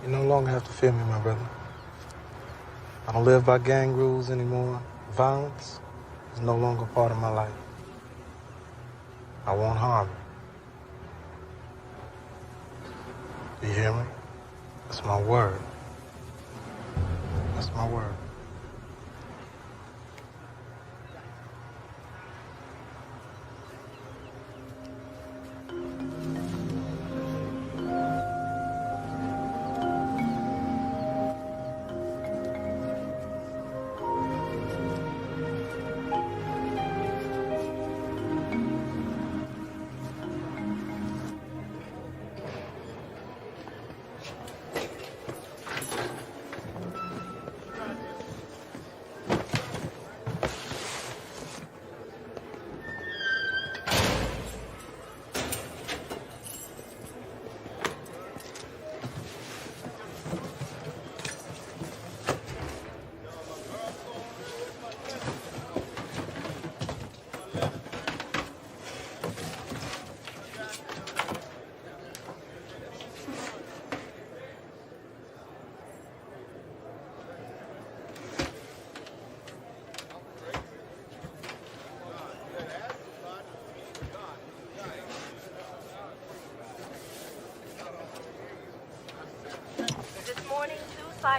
You no longer have to fear me, my brother. I don't live by gang rules anymore. Violence is no longer part of my life. I won't harm you. You hear me? That's my word. That's my word.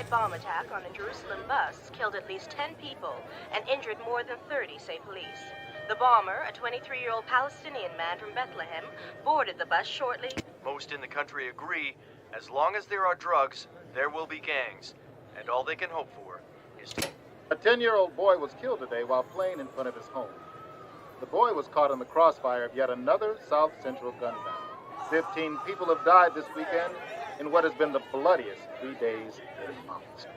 Bomb attack on a Jerusalem bus killed at least 10 people and injured more than 30, say police. The bomber, a 23-year-old Palestinian man from Bethlehem, boarded the bus shortly. Most in the country agree, as long as there are drugs, there will be gangs. And all they can hope for is to... A 10-year-old boy was killed today while playing in front of his home. The boy was caught in the crossfire of yet another South Central gun battle. 15 people have died this weekend in what has been the bloodiest 3 days in months.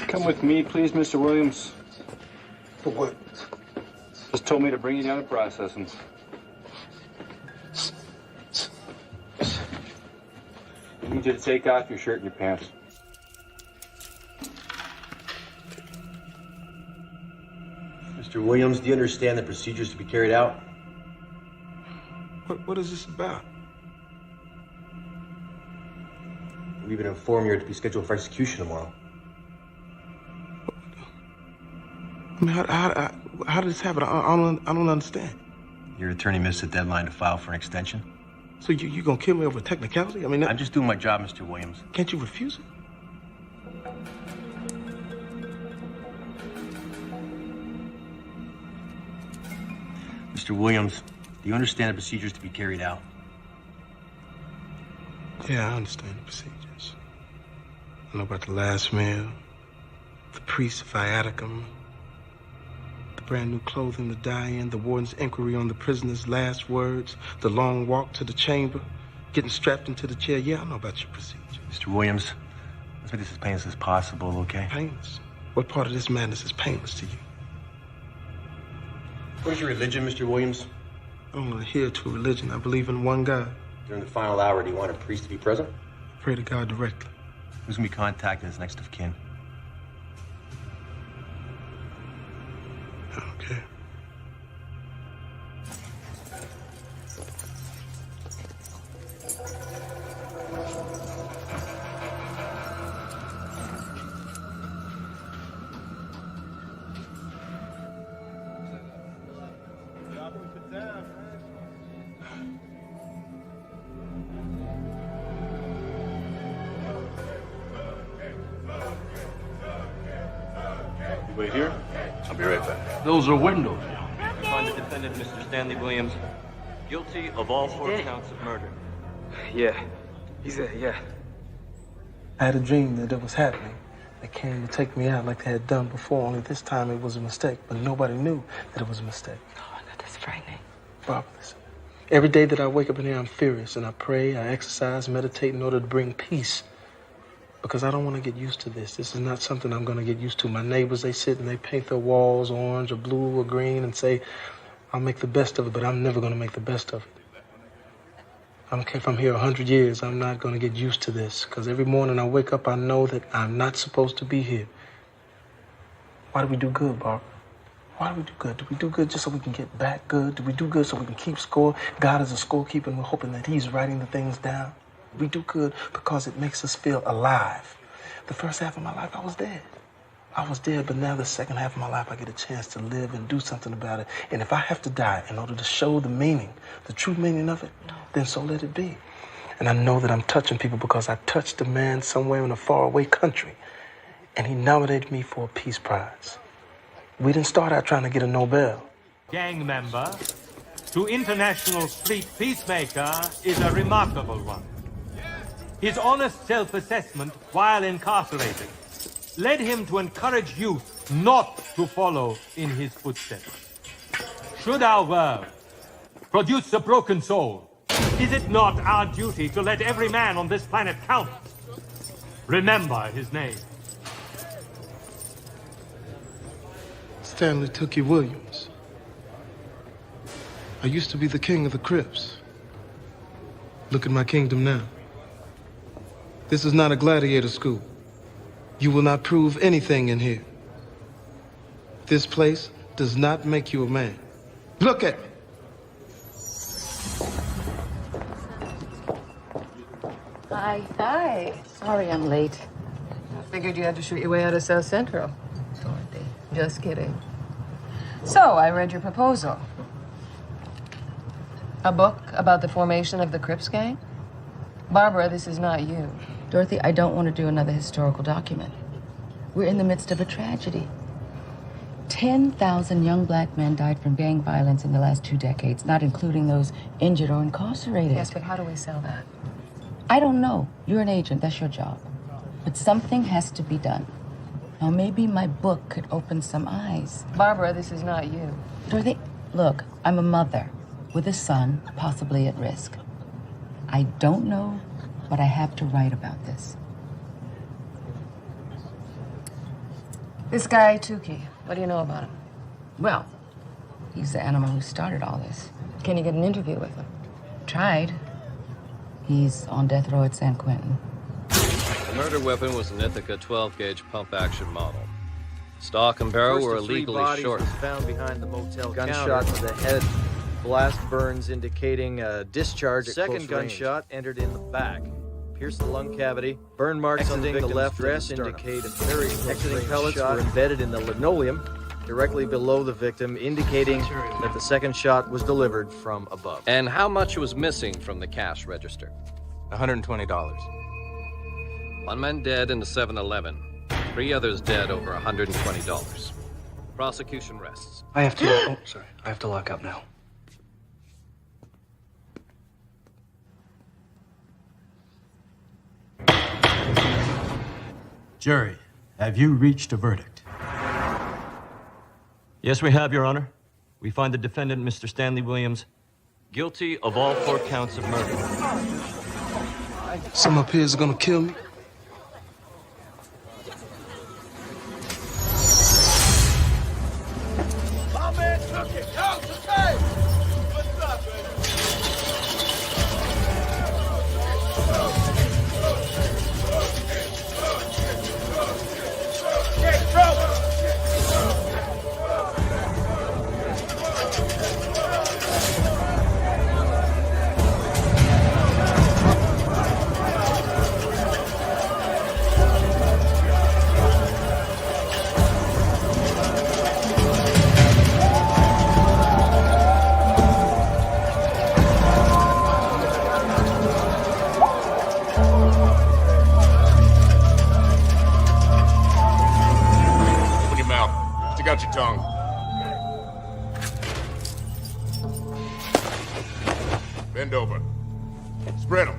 Come with me, please, Mr. Williams. For what? Just told me to bring you down to processing. I need you to take off your shirt and your pants. Mr. Williams, do you understand the procedures to be carried out? What is this about? We've been informed you're to be scheduled for execution tomorrow. I mean, how did this happen? I don't understand. Your attorney missed the deadline to file for an extension. So you gonna kill me over technicality? I mean, I'm just doing my job, Mr. Williams. Can't you refuse it? Mr. Williams, do you understand the procedures to be carried out? Yeah, I understand the procedures. I know about the last meal, the priest's viaticum, the brand new clothing to die in, the warden's inquiry on the prisoner's last words, the long walk to the chamber, getting strapped into the chair. Yeah, I know about your procedure. Mr. Williams, let's make this as painless as possible, okay? Painless? What part of this madness is painless to you? What is your religion, Mr. Williams? I don't adhere to a religion. I believe in one God. During the final hour, do you want a priest to be present? I pray to God directly. Who's gonna be contacted as next of kin? Okay. Wait here? I'll be right back. Those are windows. Find the defendant, Mr. Stanley Williams, guilty of all 4 counts of murder. Yeah. He's there, yeah. I had a dream that it was happening. They came to take me out like they had done before, only this time it was a mistake. But nobody knew that it was a mistake. Oh, that's frightening. Barbara, listen. Every day that I wake up in here, I'm furious, and I pray, I exercise, meditate in order to bring peace. Because I don't want to get used to this. This is not something I'm going to get used to. My neighbors, they sit and they paint their walls orange or blue or green and say, I'll make the best of it, but I'm never going to make the best of it. I don't care if I'm here 100 years, I'm not going to get used to this. Because every morning I wake up, I know that I'm not supposed to be here. Why do we do good, Barbara? Why do we do good? Do we do good just so we can get back good? Do we do good so we can keep score? God is a scorekeeper, and we're hoping that he's writing the things down. We do good because it makes us feel alive. The first half of my life, I was dead. I was dead, but now the second half of my life, I get a chance to live and do something about it. And if I have to die in order to show the meaning, the true meaning of it, then so let it be. And I know that I'm touching people because I touched a man somewhere in a faraway country, and he nominated me for a Peace Prize. We didn't start out trying to get a Nobel. Gang member to International Street Peacemaker is a remarkable one. His honest self-assessment while incarcerated led him to encourage youth not to follow in his footsteps. Should our world produce a broken soul, is it not our duty to let every man on this planet count? Remember his name. Stanley Tookie Williams. I used to be the king of the Crips. Look at my kingdom now. This is not a gladiator school. You will not prove anything in here. This place does not make you a man. Look at me. Hi. Hi. Sorry I'm late. I figured you had to shoot your way out of South Central. Dorothy. Just kidding. So, I read your proposal. A book about the formation of the Crips gang? Barbara, this is not you. Dorothy, I don't want to do another historical document. We're in the midst of a tragedy. 10,000 young black men died from gang violence in the last 2 decades, not including those injured or incarcerated. Yes, but how do we sell that? I don't know. You're an agent. That's your job. But something has to be done. Now, maybe my book could open some eyes. Barbara, this is not you. Dorothy, look, I'm a mother with a son possibly at risk. I don't know, but I have to write about this. This guy, Tookie, what do you know about him? Well, he's the animal who started all this. Can you get an interview with him? Tried. He's on death row at San Quentin. The murder weapon was an Ithaca 12-gauge pump-action model. Stock and barrel were illegally shorted. Found behind the motel gunshot to the head. Blast burns indicating a discharge at Second close gunshot entered in the back. Pierced the lung cavity. Burn marks on the left wrist indicate a very exiting pellets were embedded in the linoleum directly below the victim, indicating that the second shot was delivered from above. And how much was missing from the cash register? $120. 1 man dead in the 7-Eleven. 3 others dead over $120. Prosecution rests. I have to... I have to lock up now. Jury, have you reached a verdict? Yes, we have, Your Honor. We find the defendant, Mr. Stanley Williams, guilty of all 4 counts of murder. Some of my peers are gonna kill me. My man took it. Yo, okay. What's up, Stick out your tongue. Bend over. Spread them.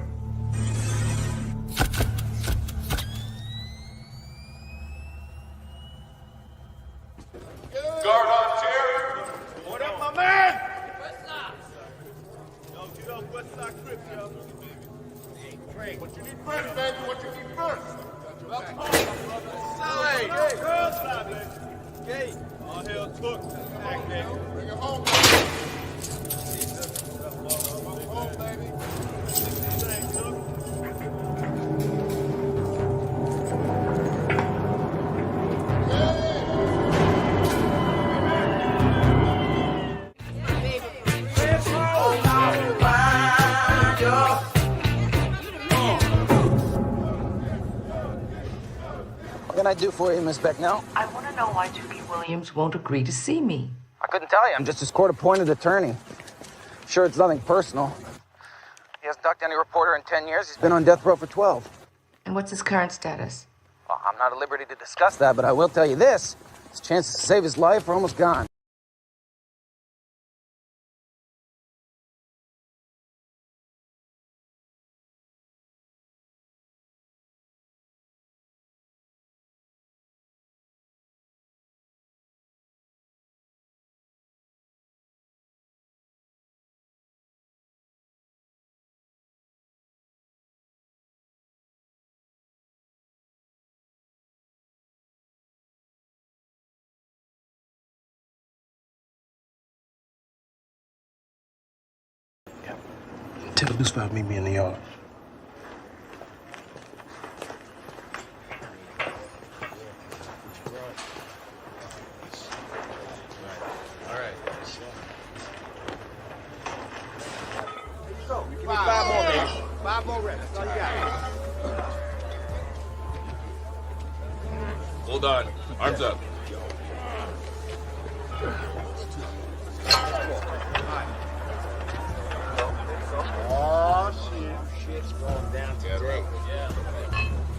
Guard on chair. What up, my man? Yo, get up, Westside Crip, yo. What you need first, baby? What you need first? Welcome home, brother. Side. Hey, girl side, baby. Hey. All hell took. Bring him home, baby. Bring him home, baby. What can I do for you, Miss Becknell? I want to know why Judy Williams won't agree to see me. I couldn't tell you. I'm just his court-appointed attorney. Sure, it's nothing personal. He hasn't talked to any reporter in 10 years. He's been on death row for 12. And what's his current status? Well, I'm not at liberty to discuss that, but I will tell you this. His chances to save his life are almost gone. Tell Deuce Five meet me in the yard. All right. Give me 5 more, baby. 5 more reps. That's all you got. Hold on. Arms up. Oh, shit. Shit's going down today.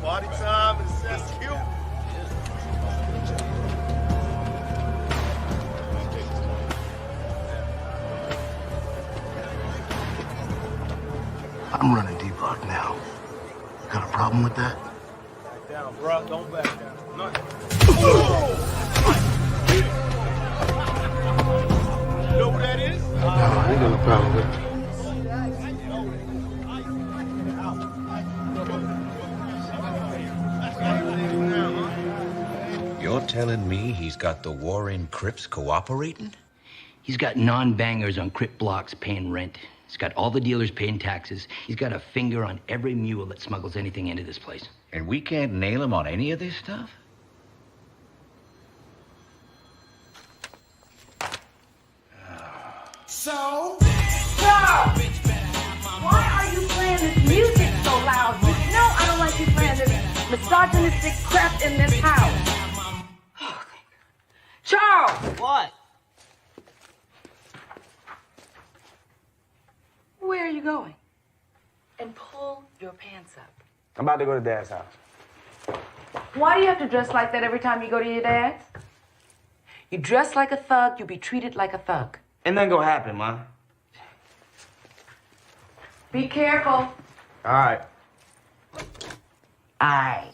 Party time in Sesquiu. I'm running D-Block now. Got a problem with that? Back down, bro. Don't back down. Nothing. You know who that is? No, I ain't got no problem with it. You're telling me he's got the Warren Crips cooperating? He's got non-bangers on Crip blocks paying rent. He's got all the dealers paying taxes. He's got a finger on every mule that smuggles anything into this place. And we can't nail him on any of this stuff? So, why are you playing this music so loud? You know I don't like you playing this misogynistic crap in this house. Charles! What? Where are you going? And pull your pants up. I'm about to go to Dad's house. Why do you have to dress like that every time you go to your dad's? You dress like a thug, you be treated like a thug. And then go happen, Ma. Be careful. All right. Aye.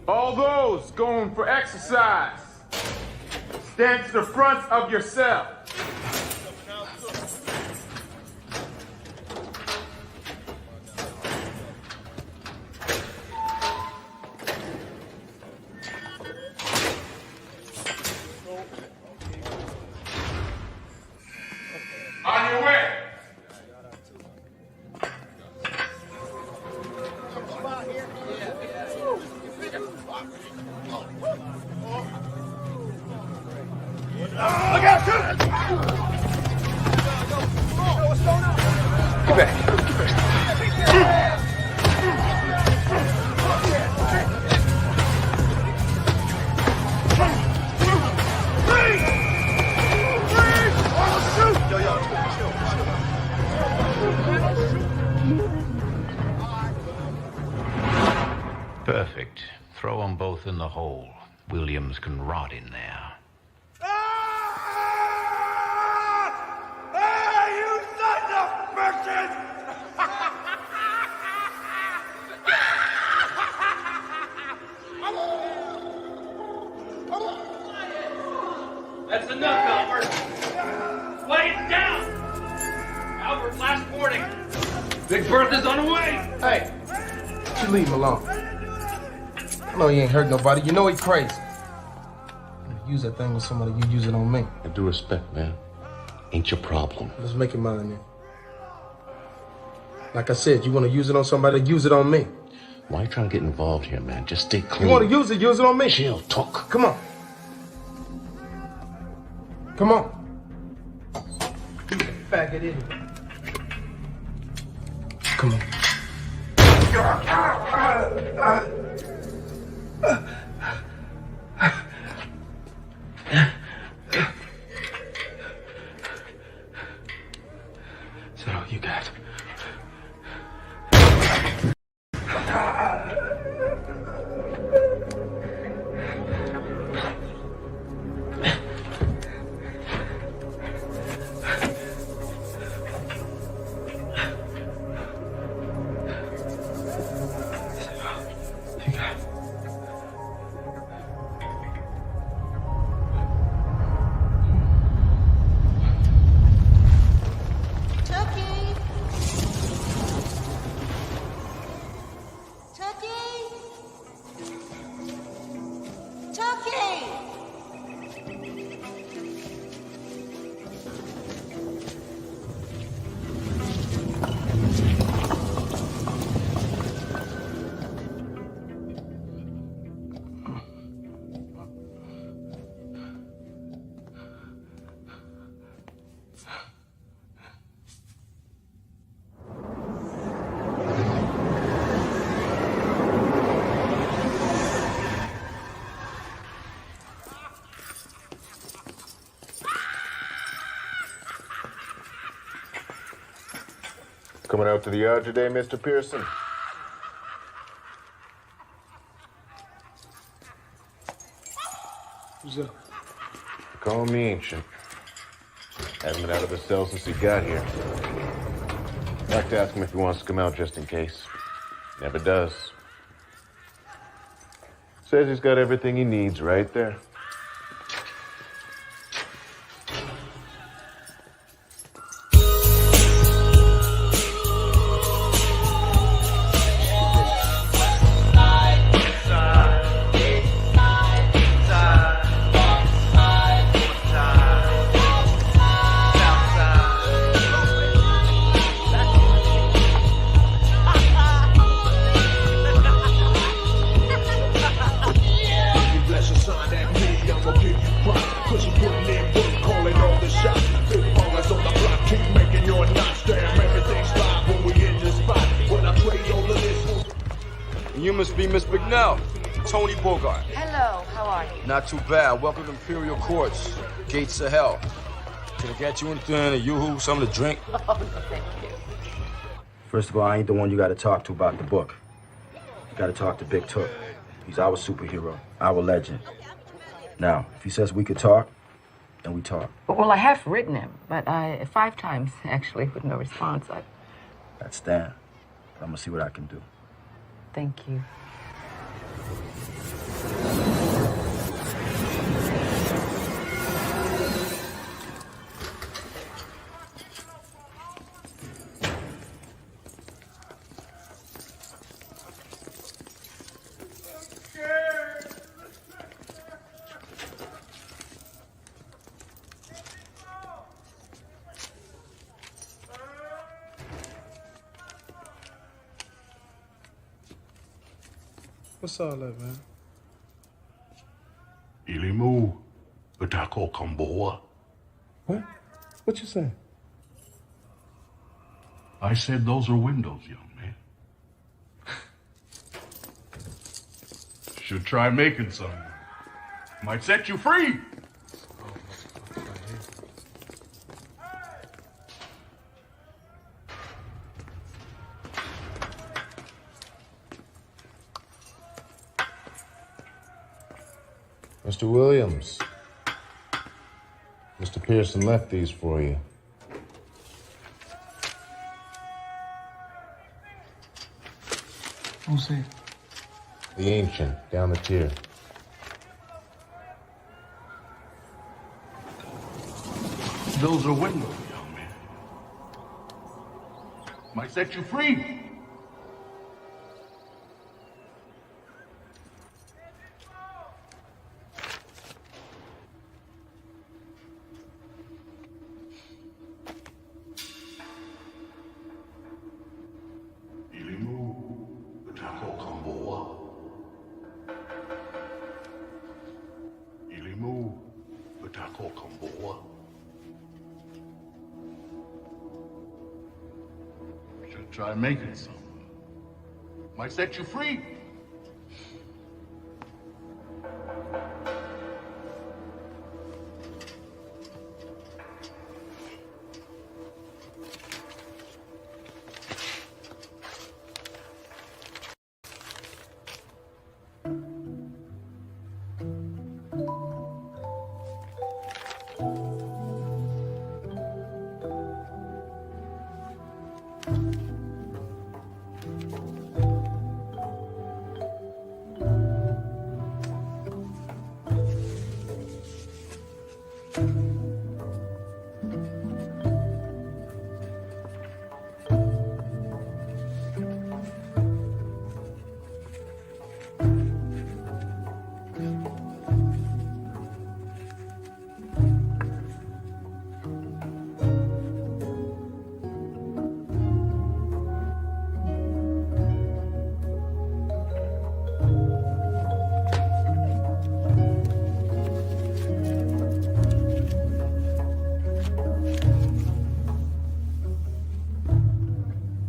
All those going for exercise, stand to the front of your cell. On your way. Look out, shoot! What's going on? Get back. Freeze! Freeze! Oh, shoot! Yo, chill. Perfect. Throw them both in the hole. Williams can rot in there. Hey, you sons of bitches! That's enough, Albert. Lay it down. Albert, last warning. Big Bertha's on the way. Hey, you leave him alone. I know he ain't hurt nobody. You know he crazy. You use that thing with somebody, you use it on me. And due respect, man, ain't your problem. Let's make it mine then. Like I said, you want to use it on somebody, use it on me. Why you trying to get involved here, man? Just stay clean. You want to use it on me. Chill, talk. Come on. Come on. Faggot in. Come on. So you got. Coming out to the yard today, Mr. Pearson? Who's that? Call me ancient. Haven't been out of the cell since he got here. I'd like to ask him if he wants to come out just in case. Never does. Says he's got everything he needs right there. You must be Miss McNell, Tony Bogart. Hello, how are you? Not too bad. Welcome to Imperial Courts, Gates of Hell. Can I get you anything, a yoo-hoo, something to drink? Oh, no, thank you. First of all, I ain't the one you gotta talk to about the book. You gotta talk to Big Took. He's our superhero, our legend. Now, if he says we could talk, then we talk. Well, I have written him, but 5 times, actually, with no response. That's Stan. I'm gonna see what I can do. Thank you. What's all that, man? Ilimu, Utako Kamboa. What? What you saying? I said those are windows, young man. Should try making some. Might set you free. Mr. Williams. Mr. Pearson left these for you. Who's it? The Ancient, down the tier. Those are windows, young man. Might set you free. Try making some. Might set you free.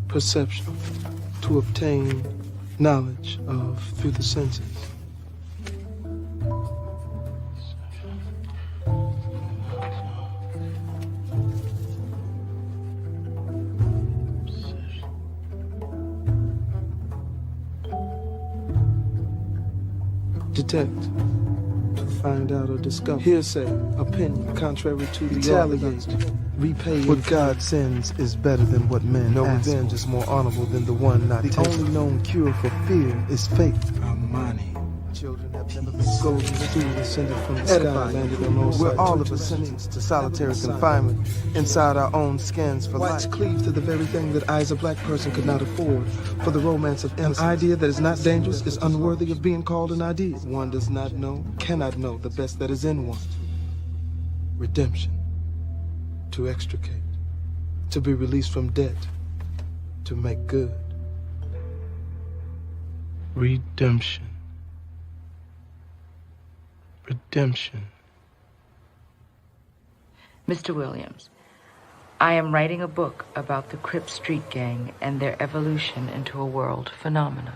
Perception, to obtain knowledge of through the senses. Detect, to find out or discover. Hearsay, opinion, contrary to retaliate. Repay what God sends is better than what men No ask revenge for. Is more honorable than the one not taken. The only known cure for fear is faith. Amani. Children have never been golden students descended from the sky, landed on all We're all of us sentenced to solitary confinement inside our own skins for Whites life. Cleave to the very thing that I as a black person could not afford. For the romance of innocence. An idea that is not dangerous is unworthy of being called an idea. One does not know, cannot know the best that is in one. Redemption. To extricate. To be released from debt. To make good. Redemption. Redemption. Mr. Williams, I am writing a book about the Crip Street Gang and their evolution into a world phenomena.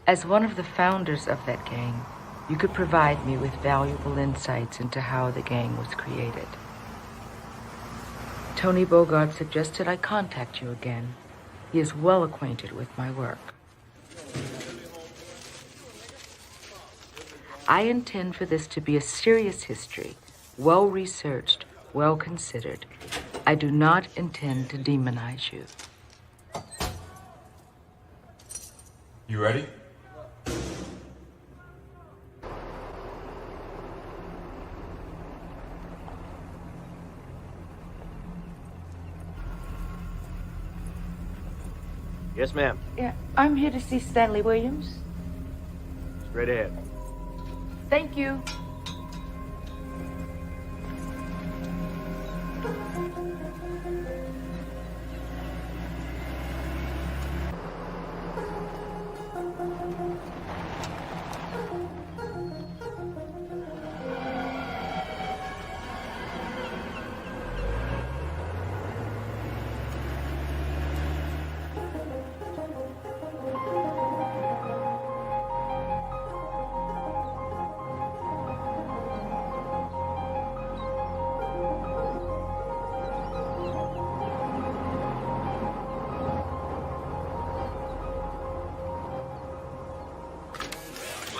As one of the founders of that gang, you could provide me with valuable insights into how the gang was created. Tony Bogart suggested I contact you again. He is well acquainted with my work. I intend for this to be a serious history, well-researched, well-considered. I do not intend to demonize you. You ready? Yes, ma'am. Yeah, I'm here to see Stanley Williams. Straight ahead. Thank you.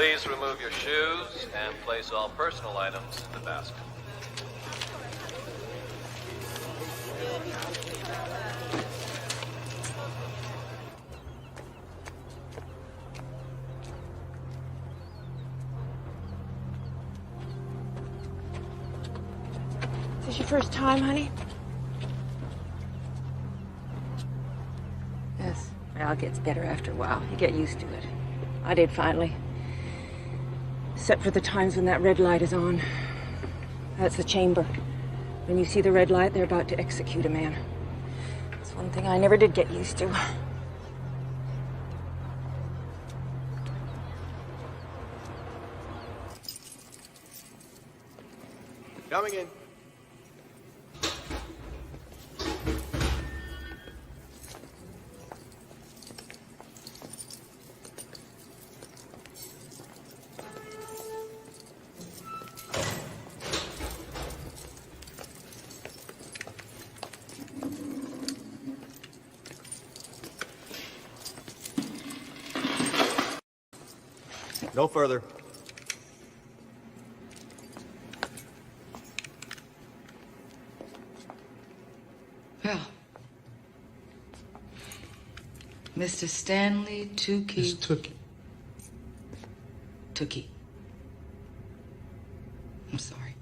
Please remove your shoes and place all personal items in the basket. Is this your first time, honey? Yes. Well, it gets better after a while. You get used to it. I did finally. Except for the times when that red light is on. That's the chamber. When you see the red light, they're about to execute a man. That's one thing I never did get used to. Coming in. No further. Well, Mr. Stanley Tookie. It's Tookie. Tookie. I'm sorry.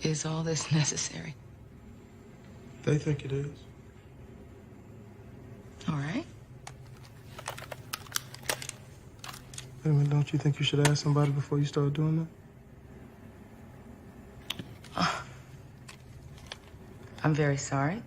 Is all this necessary? They think it is. All right. Wait a minute, don't you think you should ask somebody before you start doing that? I'm very sorry.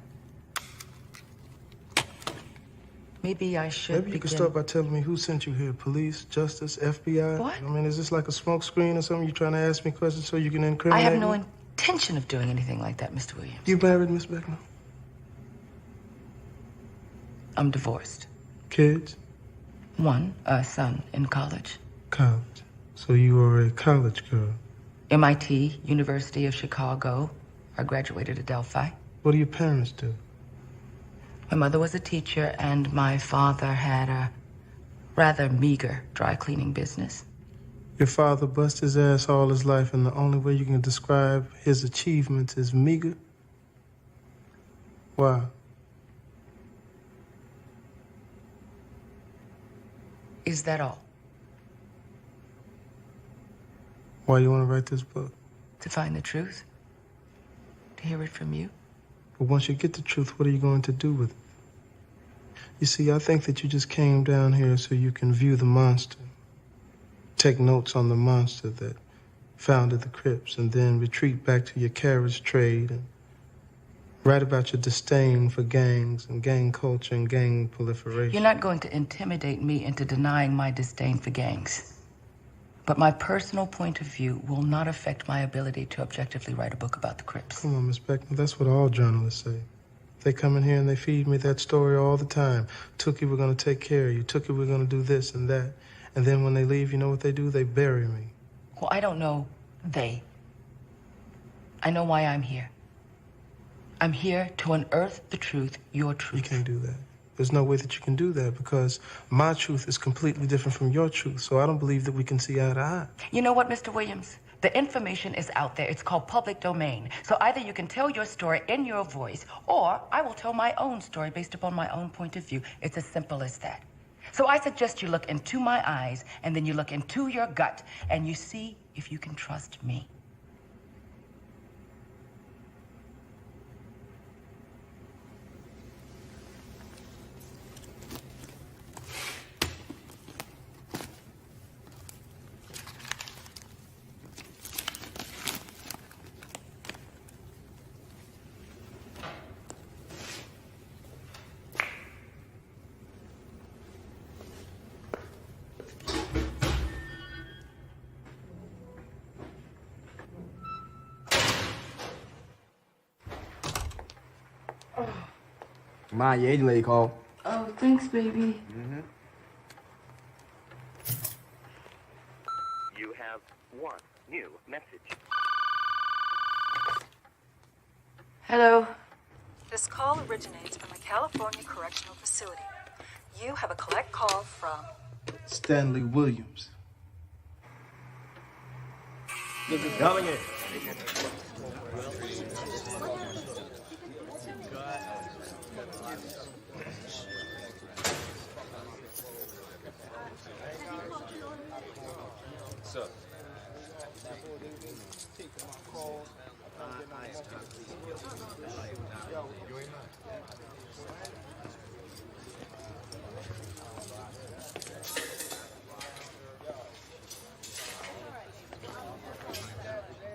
Maybe I should Maybe you could start by telling me who sent you here. Police, justice, FBI? What? I mean, is this like a smoke screen or something? You trying to ask me questions so you can incriminate I have no me? intention of doing anything like that, Mr. Williams. You married, Miss Beckman? I'm divorced. Kids? One, a son in college. College. So you are a college girl. MIT, University of Chicago. I graduated at Delphi. What do your parents do? My mother was a teacher, and my father had a rather meager dry cleaning business. Your father bust his ass all his life, and the only way you can describe his achievements is meager? Why? Is that all? Why you want to write this book? To find the truth? To hear it from you? But once you get the truth, what are you going to do with it? You see, I think that you just came down here so you can view the monster, take notes on the monster that founded the Crips, and then retreat back to your carriage trade and write about your disdain for gangs and gang culture and gang proliferation. You're not going to intimidate me into denying my disdain for gangs. But my personal point of view will not affect my ability to objectively write a book about the Crips. Come on, Miss Beckman, that's what all journalists say. They come in here and they feed me that story all the time. Tookie, we're going to take care of you. Tookie, we're going to do this and that. And then when they leave, you know what they do? They bury me. Well, I don't know they. I know why I'm here. I'm here to unearth the truth, your truth. You can't do that. There's no way that you can do that because my truth is completely different from your truth. So I don't believe that we can see eye to eye. You know what, Mr. Williams? The information is out there. It's called public domain. So either you can tell your story in your voice, or I will tell my own story based upon my own point of view. It's as simple as that. So I suggest you look into my eyes, and then you look into your gut, and you see if you can trust me. Come on, your agent lady called. Oh, thanks, baby. You have one new message. Hello. This call originates from a California correctional facility. You have a collect call from Stanley Williams. Coming in. What's up?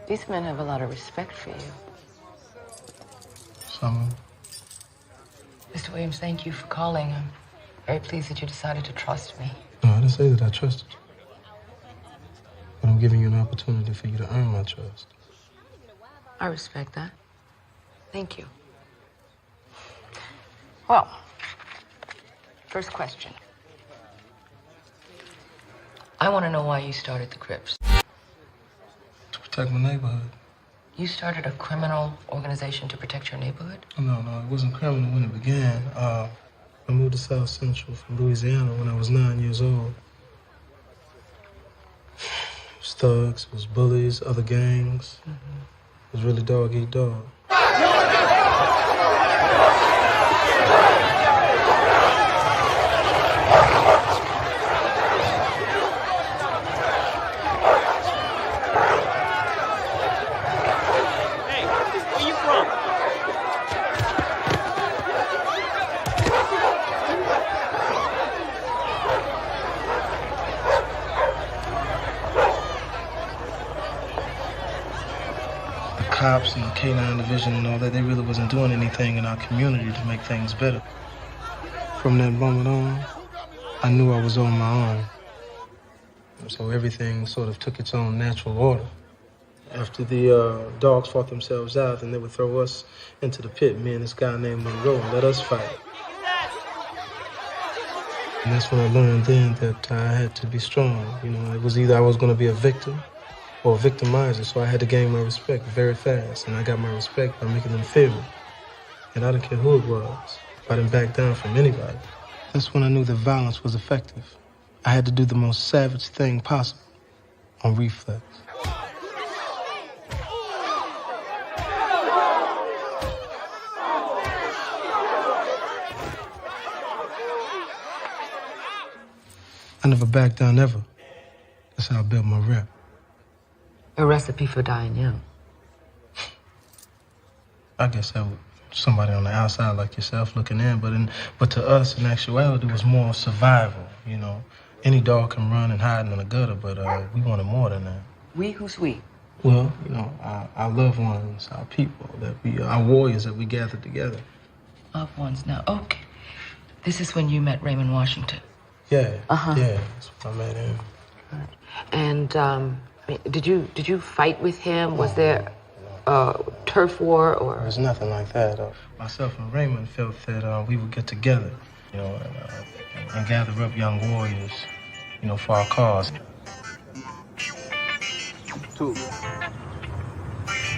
These men have a lot of respect for you. Some. Mr. Williams, thank you for calling. I'm very pleased that you decided to trust me. No, I didn't say that I trusted you. But I'm giving you an opportunity for you to earn my trust. I respect that. Thank you. Well, first question. I want to know why you started the Crips. To protect my neighborhood. You started a criminal organization to protect your neighborhood? No, it wasn't criminal when it began. I moved to South Central from Louisiana when I was 9 years old. It was thugs, it was bullies, other gangs. It was really dog eat dog. Cops and the K-9 division and all that, they really wasn't doing anything in our community to make things better. From that moment on, I knew I was on my own. So everything sort of took its own natural order. After the dogs fought themselves out, then they would throw us into the pit, me and this guy named Monroe, and let us fight. And that's when I learned then that I had to be strong. You know, it was either I was going to be a victim or a victimizer, so I had to gain my respect very fast. And I got my respect by making them fear me. And I didn't care who it was. I didn't back down from anybody. That's when I knew that violence was effective. I had to do the most savage thing possible on reflex. I never backed down ever. That's how I built my rep. A recipe for dying young. I guess that was somebody on the outside like yourself looking in, but to us, in actuality, it was more survival, you know. Any dog can run and hide in the gutter, but we wanted more than that. We? Who's we? Well, you know, our loved ones, our people, our warriors that we gathered together. Loved ones now. Okay. This is when you met Raymond Washington. Yeah. Yeah, that's when I met him. And did you fight with him? Was there a turf war or? There was nothing like that. Myself and Raymond felt that we would get together, you know, and gather up young warriors, you know, for our cause. Two.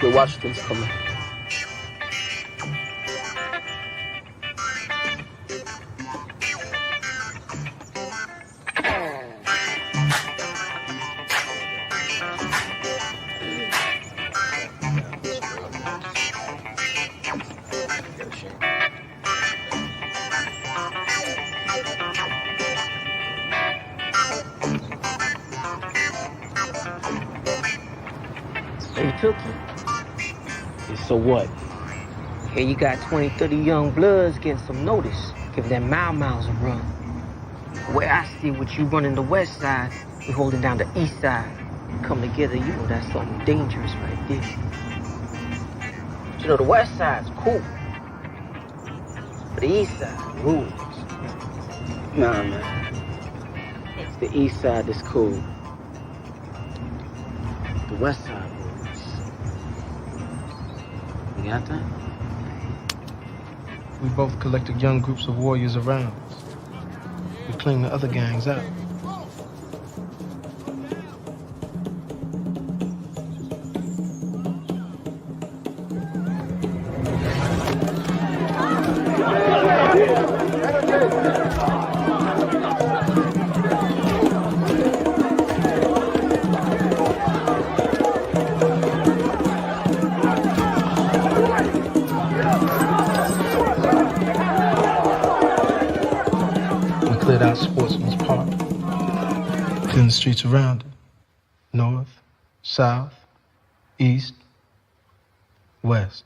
The Washington's coming. They took you. And so what? Here you got 20, 30 young bloods getting some notice. Give them miles a run. The way I see what you running the west side, we holding down the east side. Come together, you know that's something dangerous right there. But you know, the west side's cool. But the east side rules. Nah, man. It's the east side that's cool. The west side rules. You got that? We both collected young groups of warriors around us. We cleaned the other gangs out. Then the streets around it. North, south, east, west.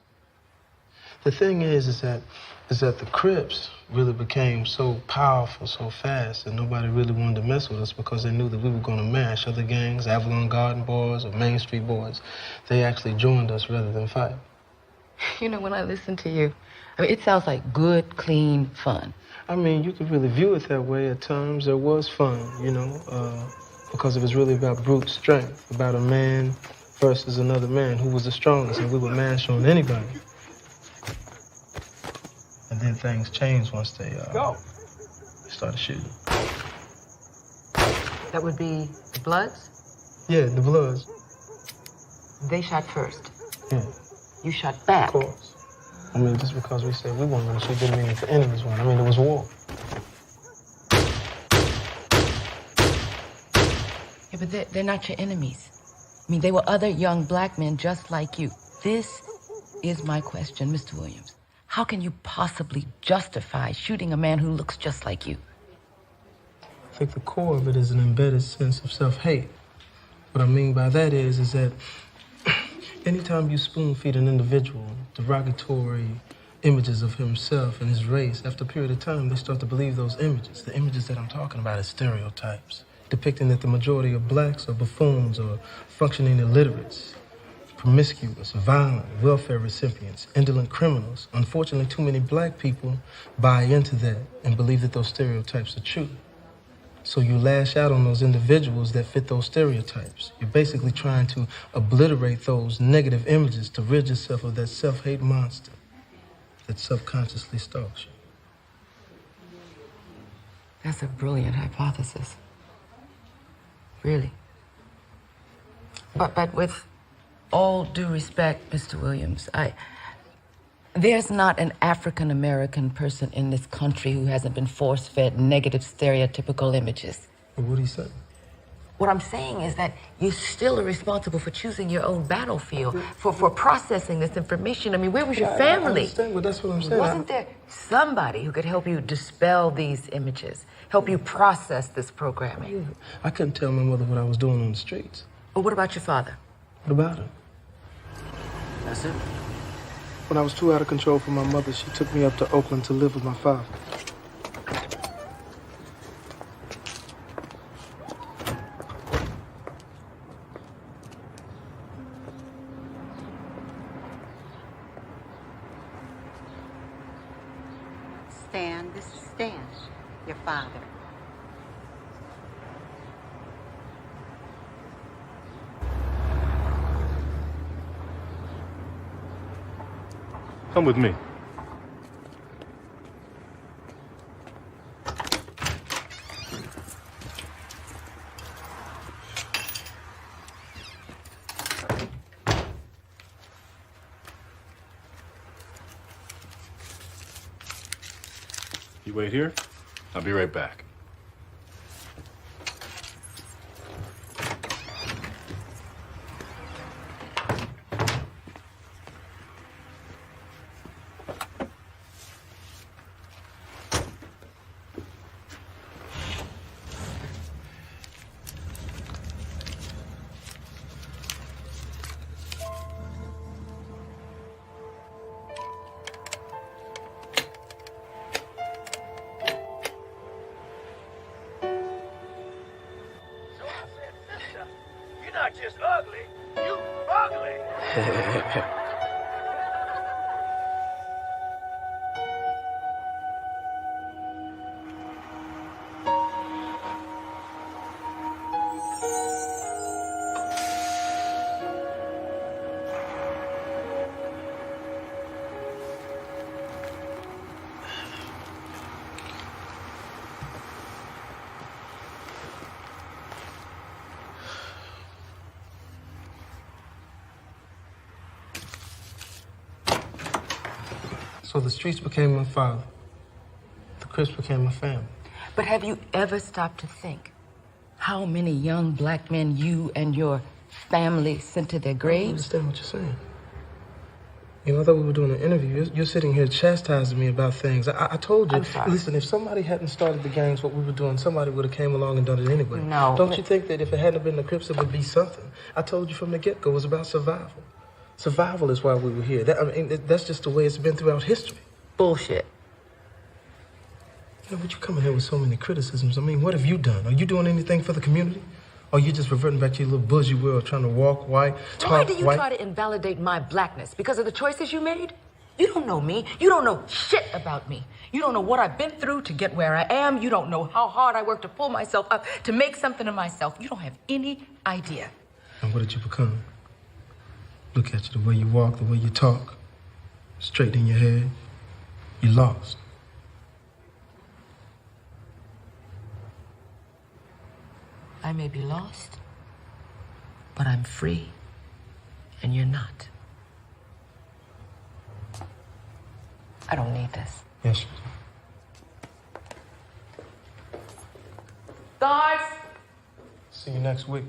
The thing is that the Crips really became so powerful so fast that nobody really wanted to mess with us because they knew that we were going to mash other gangs, Avalon Garden Boys or Main Street Boys. They actually joined us rather than fight. You know, when I listen to you, I mean, it sounds like good, clean fun. I mean, you could really view it that way at times. There was fun, you know, because it was really about brute strength, about a man versus another man who was the strongest, and we would mash on anybody. And then things changed once they started shooting. That would be the Bloods? Yeah, the Bloods. They shot first. Yeah. You shot back. Of course. I mean, just because we said we weren't going to shoot didn't mean that the enemies weren't. I mean, it was war. Yeah, but they're not your enemies. I mean, they were other young black men just like you. This is my question, Mr. Williams. How can you possibly justify shooting a man who looks just like you? I think the core of it is an embedded sense of self-hate. What I mean by that is that anytime you spoon-feed an individual derogatory images of himself and his race, after a period of time, they start to believe those images. The images that I'm talking about are stereotypes, depicting that the majority of blacks are buffoons or functioning illiterates, promiscuous, violent, welfare recipients, indolent criminals. Unfortunately, too many black people buy into that and believe that those stereotypes are true. So you lash out on those individuals that fit those stereotypes. You're basically trying to obliterate those negative images to rid yourself of that self-hate monster that subconsciously stalks you. That's a brilliant hypothesis. Really. But with all due respect, Mr. Williams, there's not an African-American person in this country who hasn't been force-fed negative stereotypical images. Well, what do you say? What I'm saying is that you still are responsible for choosing your own battlefield, for processing this information. I mean, where was your family? I understand, but that's what I'm saying. Wasn't there somebody who could help you dispel these images, help you process this programming? I couldn't tell my mother what I was doing on the streets. Well, what about your father? What about him? That's it. When I was too out of control for my mother, she took me up to Oakland to live with my father. Stan, this is Stan, your father. Come with me. You wait here. I'll be right back. You're not just ugly, you ugly. So the streets became my father. The Crips became my family. But have you ever stopped to think how many young black men you and your family sent to their I don't graves? understand what you're saying. You know, I thought we were doing an interview. You're sitting here chastising me about things. I told you. I'm sorry. Listen, if somebody hadn't started the gangs, what we were doing, somebody would have came along and done it anyway. No. Don't you think that if it hadn't been the Crips, it would be something? I told you from the get-go, it was about survival. Survival is why we were here. That's just the way it's been throughout history. Bullshit. You know, but you coming here with so many criticisms. I mean, what have you done? Are you doing anything for the community? Or you just reverting back to your little bougie world, trying to walk white, talk Why do you white? try to invalidate my blackness? Because of the choices you made? You don't know me. You don't know shit about me. You don't know what I've been through to get where I am. You don't know how hard I worked to pull myself up, to make something of myself. You don't have any idea. And what did you become? Look at you, the way you walk, the way you talk. Straight in your head. You lost. I may be lost, but I'm free, and you're not. I don't need this. Yes. Guys! See you next week.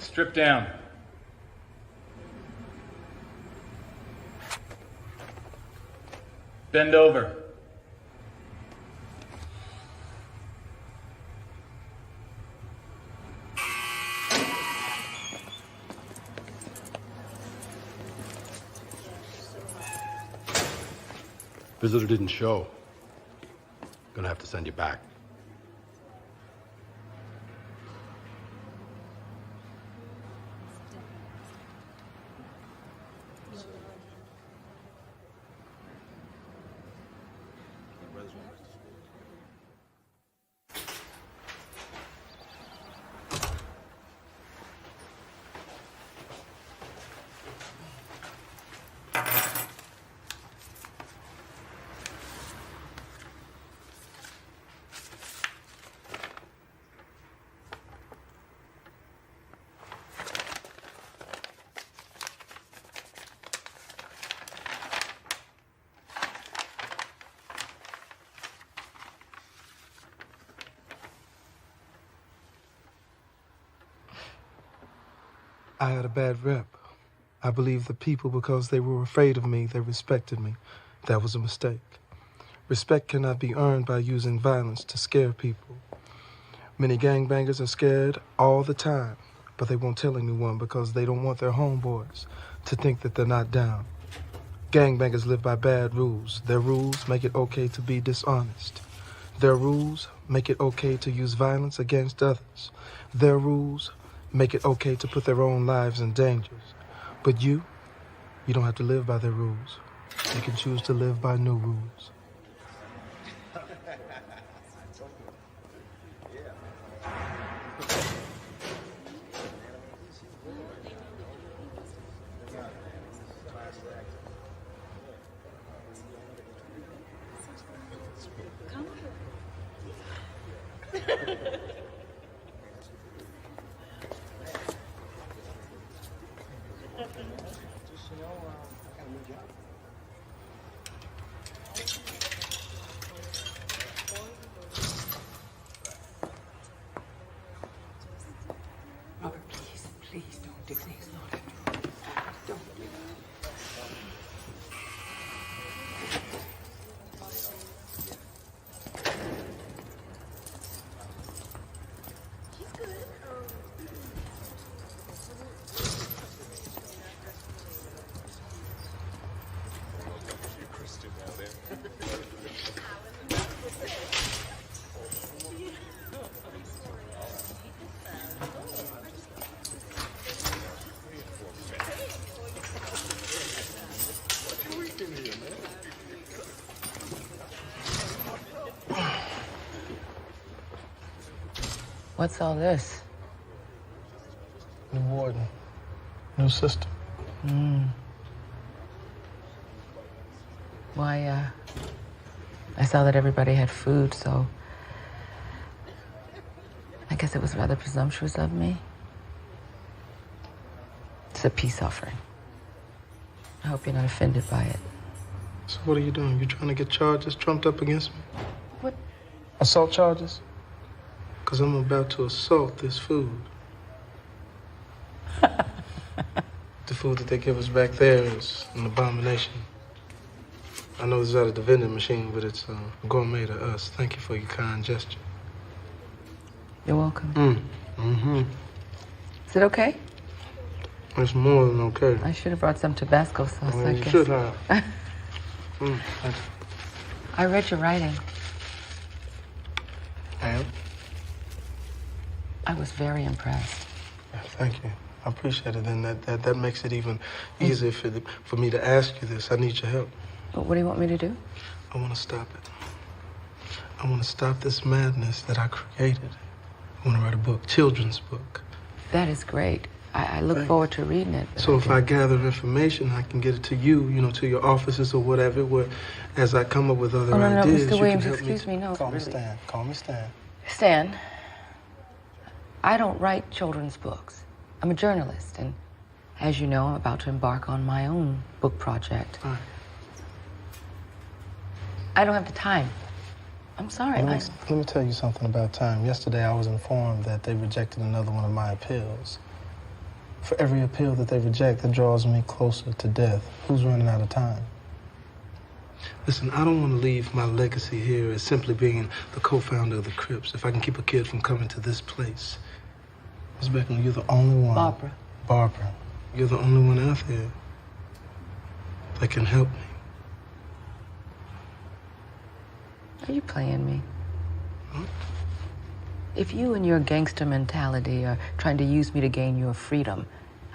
Strip down. Bend over. Visitor didn't show. Gonna have to send you back. I had a bad rep. I believed the people, because they were afraid of me, they respected me. That was a mistake. Respect cannot be earned by using violence to scare people. Many gangbangers are scared all the time, but they won't tell anyone because they don't want their homeboys to think that they're not down. Gangbangers live by bad rules. Their rules make it okay to be dishonest. Their rules make it okay to use violence against others. Their rules make it okay to put their own lives in danger. But you don't have to live by their rules. You can choose to live by new rules. What's all this? New warden. New sister. Why, I saw that everybody had food, so I guess it was rather presumptuous of me. It's a peace offering. I hope you're not offended by it. So what are you doing? You trying to get charges trumped up against me? What? Assault charges? Because I'm about to assault this food. The food that they give us back there is an abomination. I know this is out of the vending machine, but it's gourmet to us. Thank you for your kind gesture. You're welcome. Is it okay? It's more than okay. I should have brought some Tabasco sauce, I You guess. should have. I read your writing. And? I was very impressed. Yeah, thank you. I appreciate it. And that makes it even easier for me to ask you this. I need your help. What do you want me to do? I want to stop it. I want to stop this madness that I created. I want to write a book, children's book. That is great. I look forward to reading it. So if I gather information, I can get it to you, to your offices or whatever, where as I come up with other ideas, Mr. you Williams, can help excuse me, no. Call me really. Stan. Call me Stan. Stan, I don't write children's books. I'm a journalist, and as you know, I'm about to embark on my own book project. Right. I don't have the time. I'm sorry. Let me tell you something about time. Yesterday, I was informed that they rejected another one of my appeals. For every appeal that they reject, that draws me closer to death. Who's running out of time? Listen, I don't want to leave my legacy here as simply being the co-founder of the Crips. If I can keep a kid from coming to this place. Miss Beckham, you're the only one. Barbara. Barbara, you're the only one out there that can help me. Are you playing me? If you and your gangster mentality are trying to use me to gain your freedom,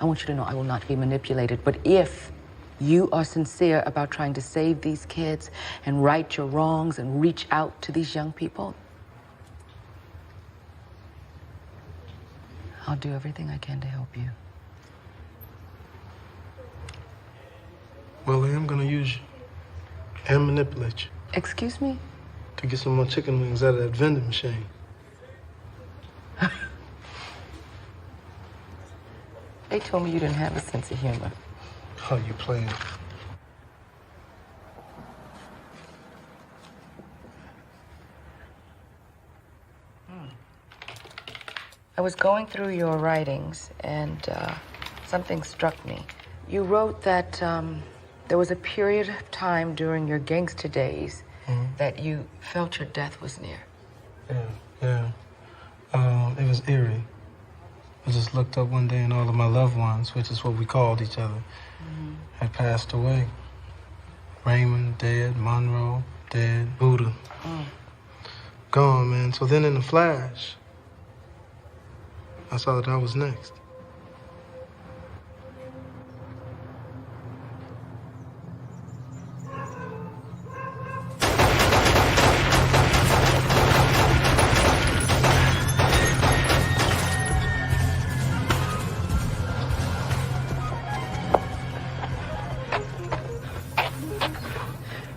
I want you to know I will not be manipulated. But if you are sincere about trying to save these kids and right your wrongs and reach out to these young people, I'll do everything I can to help you. Well, I am gonna use you and manipulate you. Excuse me? To get some more chicken wings out of that vending machine. They told me you didn't have a sense of humor. Oh, you playing? I was going through your writings, and something struck me. You wrote that there was a period of time during your gangster days that you felt your death was near. Yeah. It was eerie. I just looked up one day and all of my loved ones, which is what we called each other, had passed away. Raymond dead, Monroe dead, Buddha gone, man. So then in a flash, I saw that I was next.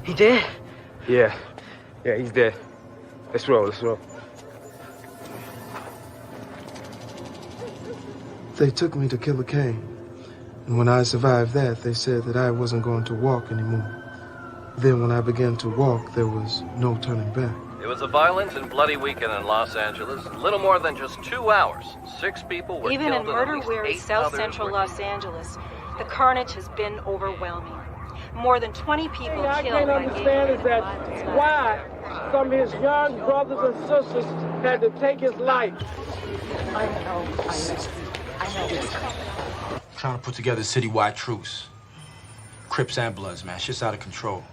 He dead? Yeah, he's dead. Let's roll. They took me to Killer Kane. And when I survived that, they said that I wasn't going to walk anymore. Then when I began to walk, there was no turning back. It was a violent and bloody weekend in Los Angeles. Little more than just 2 hours. 6 people were Even killed in and at least murder-weary 8 South others Central were Los Angeles, the carnage has been overwhelming. More than 20 people I killed can't by understand is that why some of his young brothers and sisters had to take his life. I know. Trying to put together a citywide truce. Crips and Bloods, man. Shit's out of control.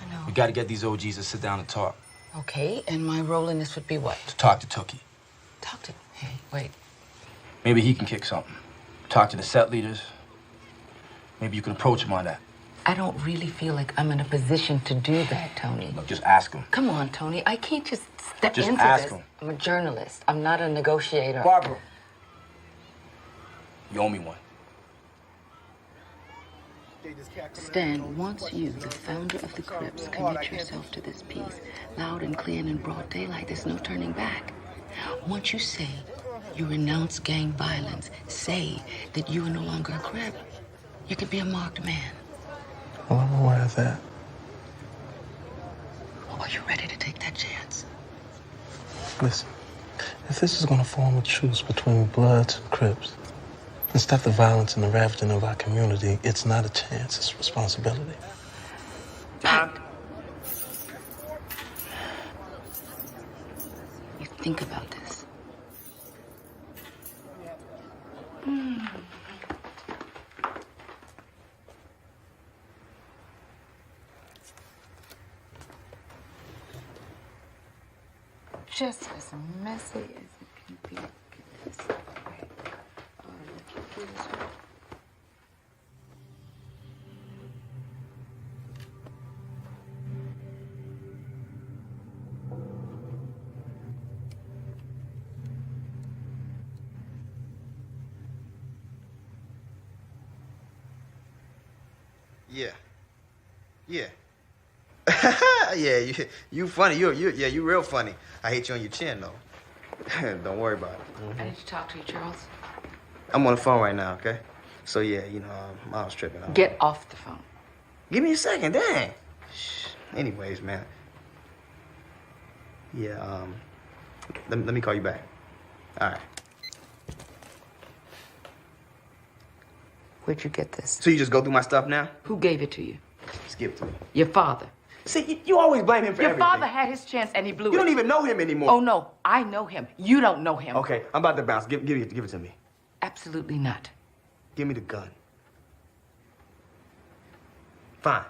I know. We gotta get these OGs to sit down and talk. Okay, and my role in this would be what? To talk to Tookie. Hey, wait. Maybe he can kick something. Talk to the set leaders. Maybe you can approach him on that. I don't really feel like I'm in a position to do that, Tony. Look, just ask him. Come on, Tony. I can't just step Just into ask this. him. I'm a journalist. I'm not a negotiator. Barbara. You owe me one. Stan, once you, the founder of the Crips, commit yourself to this piece, loud and clear and in broad daylight, there's no turning back. Once you say you renounce gang violence, say that you are no longer a Crip, you could be a marked man. Well, I'm aware of that. Are you ready to take that chance? Listen, if this is going to form a truce between Bloods and Crips and stop the violence and the ravaging of our community, it's not a chance, it's a responsibility. You think about this. Just as messy as it can be. Look at this. Right. Look at this. Yeah. Yeah. Yeah, you funny. You real funny. I hate you on your chin, though. Don't worry about it. I need to talk to you, Charles. I'm on the phone right now, okay? So, yeah, I was tripping. Get off the phone. Give me a second, dang. Shh. Anyways, man. Yeah, let me call you back. All right. Where'd you get this? So you just go through my stuff now? Who gave it to you? Just give it to me. Your father. See, you always blame him for everything. Your father had his chance and he blew it. You don't even know him anymore. Oh, no. I know him. You don't know him. Okay, I'm about to bounce. Give it to me. Absolutely not. Give me the gun. Fine,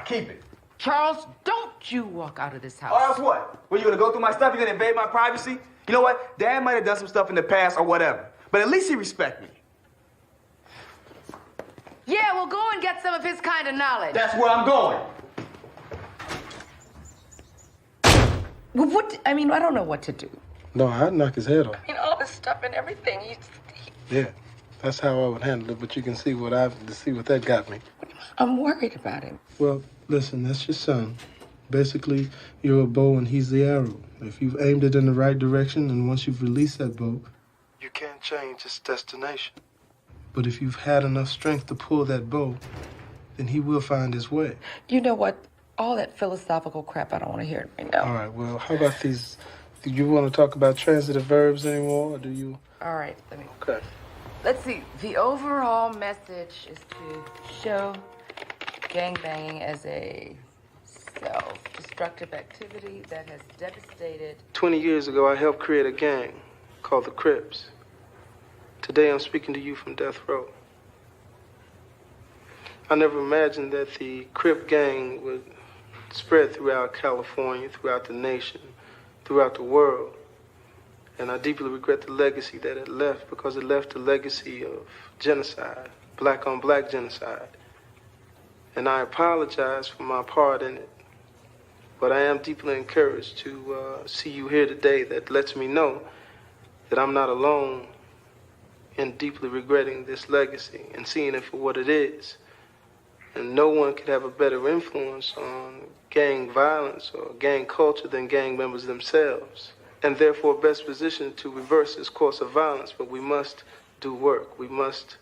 keep it. Charles, don't you walk out of this house. Or else what? Were you gonna go through my stuff? You gonna invade my privacy? You know what? Dad might have done some stuff in the past or whatever, but at least he respect me. Yeah, well, go and get some of his kind of knowledge. That's where I'm going. Well, I don't know what to do. No, I'd knock his head off. All this stuff and everything. Yeah, that's how I would handle it, but you can see what that got me. I'm worried about him. Well, listen, that's your son. Basically, you're a bow and he's the arrow. If you've aimed it in the right direction and once you've released that bow, you can't change its destination. But if you've had enough strength to pull that bow, then he will find his way. You know what? All that philosophical crap, I don't want to hear it right now. All right, well, how about these? Do you want to talk about transitive verbs anymore, or do you? All right, let me. Okay. Let's see. The overall message is to show gangbanging as a self-destructive activity that has devastated. 20 years ago, I helped create a gang called the Crips. Today, I'm speaking to you from death row. I never imagined that the Crip gang would spread throughout California, throughout the nation, throughout the world. And I deeply regret the legacy that it left, because it left a legacy of genocide, black-on-black genocide. And I apologize for my part in it. But I am deeply encouraged to see you here today. That lets me know that I'm not alone in deeply regretting this legacy and seeing it for what it is. And no one could have a better influence on gang violence or gang culture than gang members themselves, and therefore best positioned to reverse this course of violence. But we must do work. We must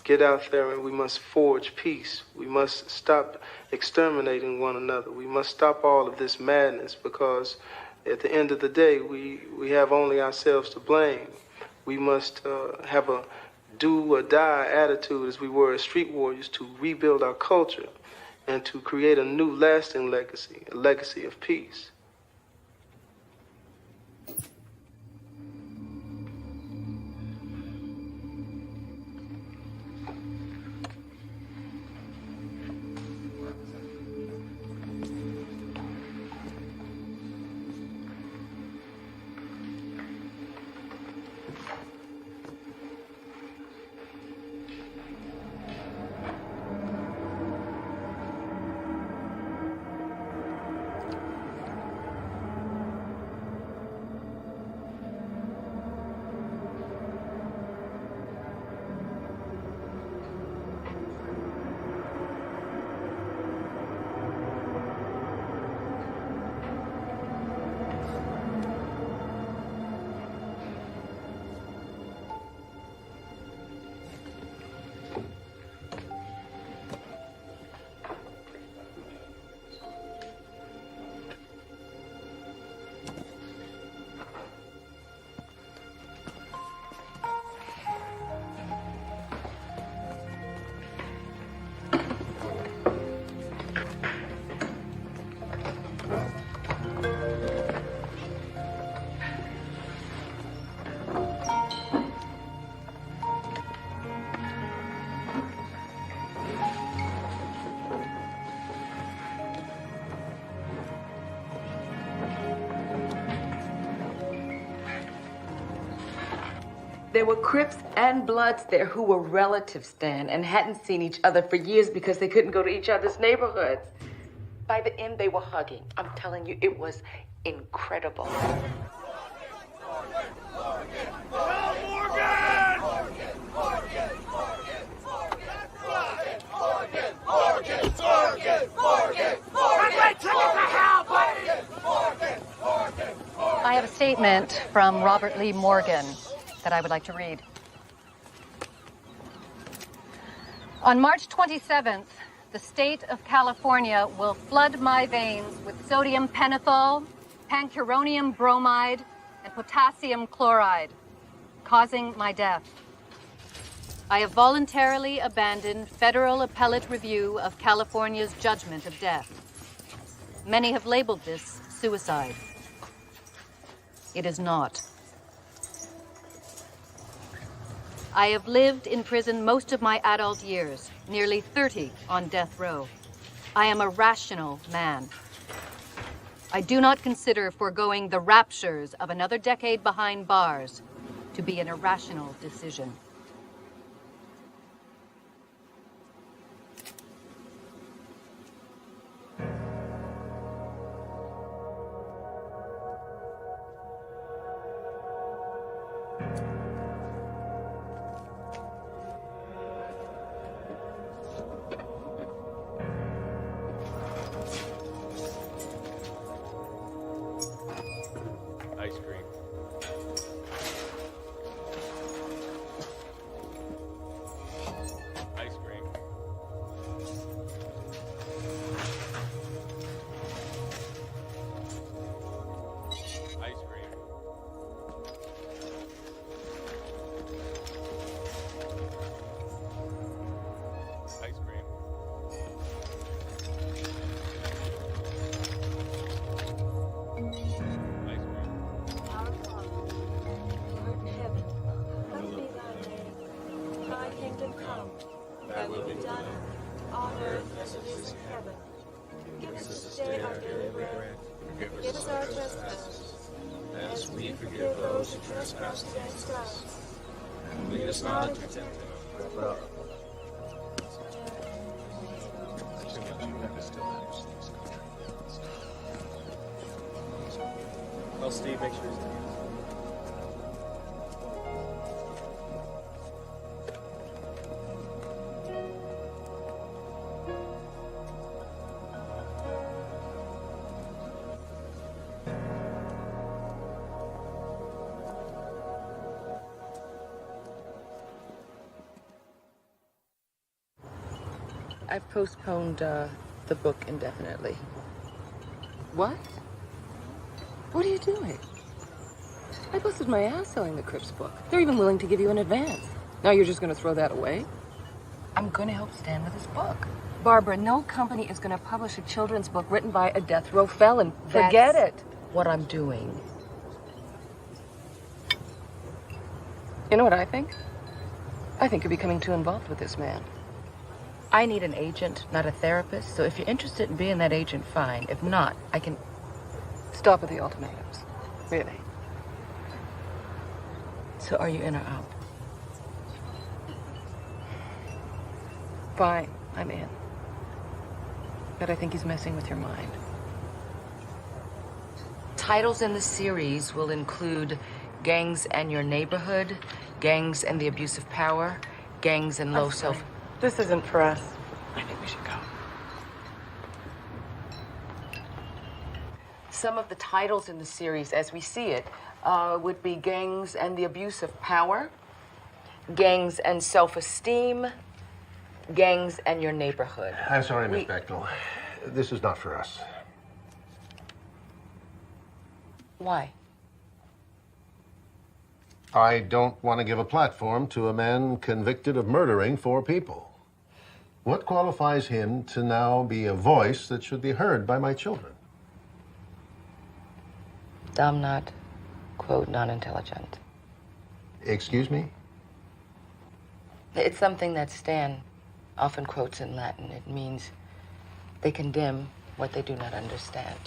get out there and we must forge peace. We must stop exterminating one another. We must stop all of this madness, because at the end of the day, we have only ourselves to blame. We must have a do or die attitude, as we were as street warriors, to rebuild our culture and to create a new lasting legacy, a legacy of peace. There were Crips and Bloods there who were relatives, Stan, and hadn't seen each other for years because they couldn't go to each other's neighborhoods. By the end, they were hugging. I'm telling you, it was incredible. I have a statement from Robert Lee Morgan that I would like to read. On March 27th, the state of California will flood my veins with sodium pentothal, pancuronium bromide, and potassium chloride, causing my death. I have voluntarily abandoned federal appellate review of California's judgment of death. Many have labeled this suicide. It is not. I have lived in prison most of my adult years, nearly 30 on death row. I am a rational man. I do not consider foregoing the raptures of another decade behind bars to be an irrational decision. Ice cream. Ice cream. Ice cream. Ice cream. Thy will be done on earth as it is in heaven. Give us this day our daily bread. Forgive us our trespasses, as we forgive those who trespass against us. And lead us not into temptation. Well, Steve, make sure he's done. I've postponed the book indefinitely. What? What are you doing? I busted my ass selling the Crips book. They're even willing to give you an advance. Now you're just gonna throw that away? I'm gonna help Stan with his book. Barbara, no company is gonna publish a children's book written by a death row felon. Forget it. What I'm doing. You know what I think? I think you're becoming too involved with this man. I need an agent, not a therapist. So if you're interested in being that agent, fine. If not, I can stop with the ultimatums. Really. So are you in or out? Fine, I'm in. But I think he's messing with your mind. Titles in the series will include Gangs and Your Neighborhood, Gangs and the Abuse of Power, Gangs and Low Self... This isn't for us. I think we should go. Some of the titles in the series, as we see it, would be Gangs and the Abuse of Power, Gangs and Self-Esteem, Gangs and Your Neighborhood. I'm sorry, Miss Bechtel. This is not for us. Why? I don't want to give a platform to a man convicted of murdering 4 people. What qualifies him to now be a voice that should be heard by my children? I'm not, quote, non-intelligent. Excuse me? It's something that Stan often quotes in Latin. It means they condemn what they do not understand.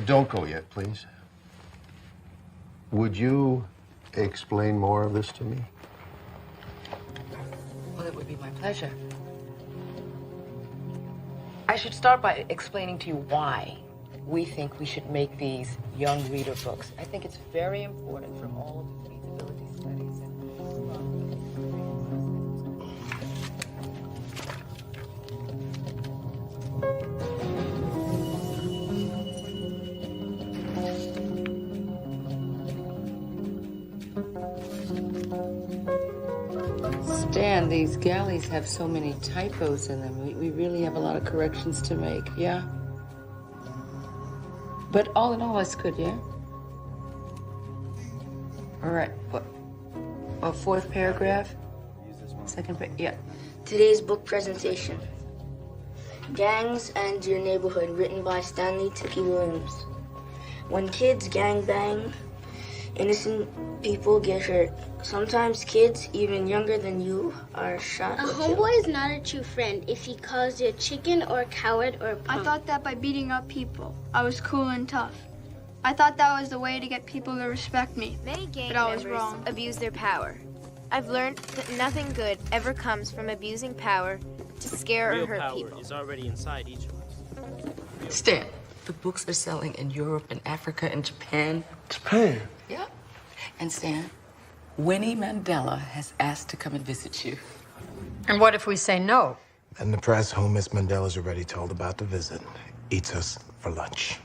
Don't go yet, please. Would you explain more of this to me? Well, it would be my pleasure. I should start by explaining to you why we think we should make these young reader books. I think it's very important from all of the feasibility studies. Stan, these galleys have so many typos in them. We really have a lot of corrections to make, yeah? But all in all, it's good, yeah? All right, what? A fourth paragraph? Second, yeah. Today's book presentation. Gangs and Your Neighborhood, written by Stanley Tookie Williams. When kids gangbang, innocent people get hurt. Sometimes kids, even younger than you, are shot. A homeboy is not a true friend if he calls you a chicken or a coward or a punk. I thought that by beating up people, I was cool and tough. I thought that was the way to get people to respect me. Many gang but I was members wrong. abuse their power. I've learned that nothing good ever comes from abusing power to scare or hurt people. Real power is already inside each of us. Stan, the books are selling in Europe and Africa and Japan. Japan? Yeah. And Stan, Winnie Mandela has asked to come and visit you. And what if we say no? And the press, whom Miss Mandela's already told about the visit, eats us for lunch.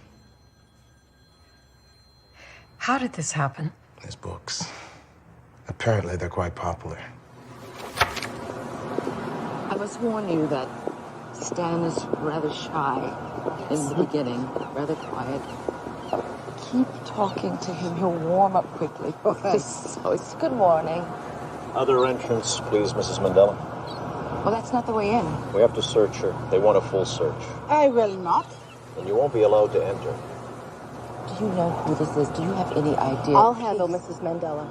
How did this happen? His books. Apparently, they're quite popular. I must warn you that Stan is rather shy in the beginning, rather quiet. Keep talking to him. He'll warm up quickly. So it's a good warning. Other entrance, please, Mrs. Mandela. Well, that's not the way in. We have to search her. They want a full search. I will not. And you won't be allowed to enter. Do you know who this is? Do you have any idea? I'll handle Mrs. Mandela.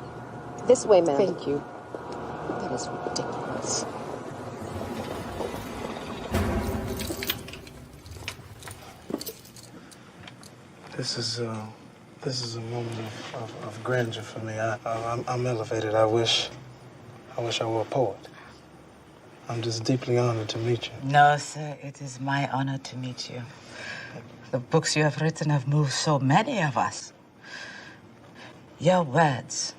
This way, ma'am. Thank you. That is ridiculous. This is a moment of grandeur for me. I'm elevated. I wish I were a poet. I'm just deeply honored to meet you. No, sir. It is my honor to meet you. The books you have written have moved so many of us. Your words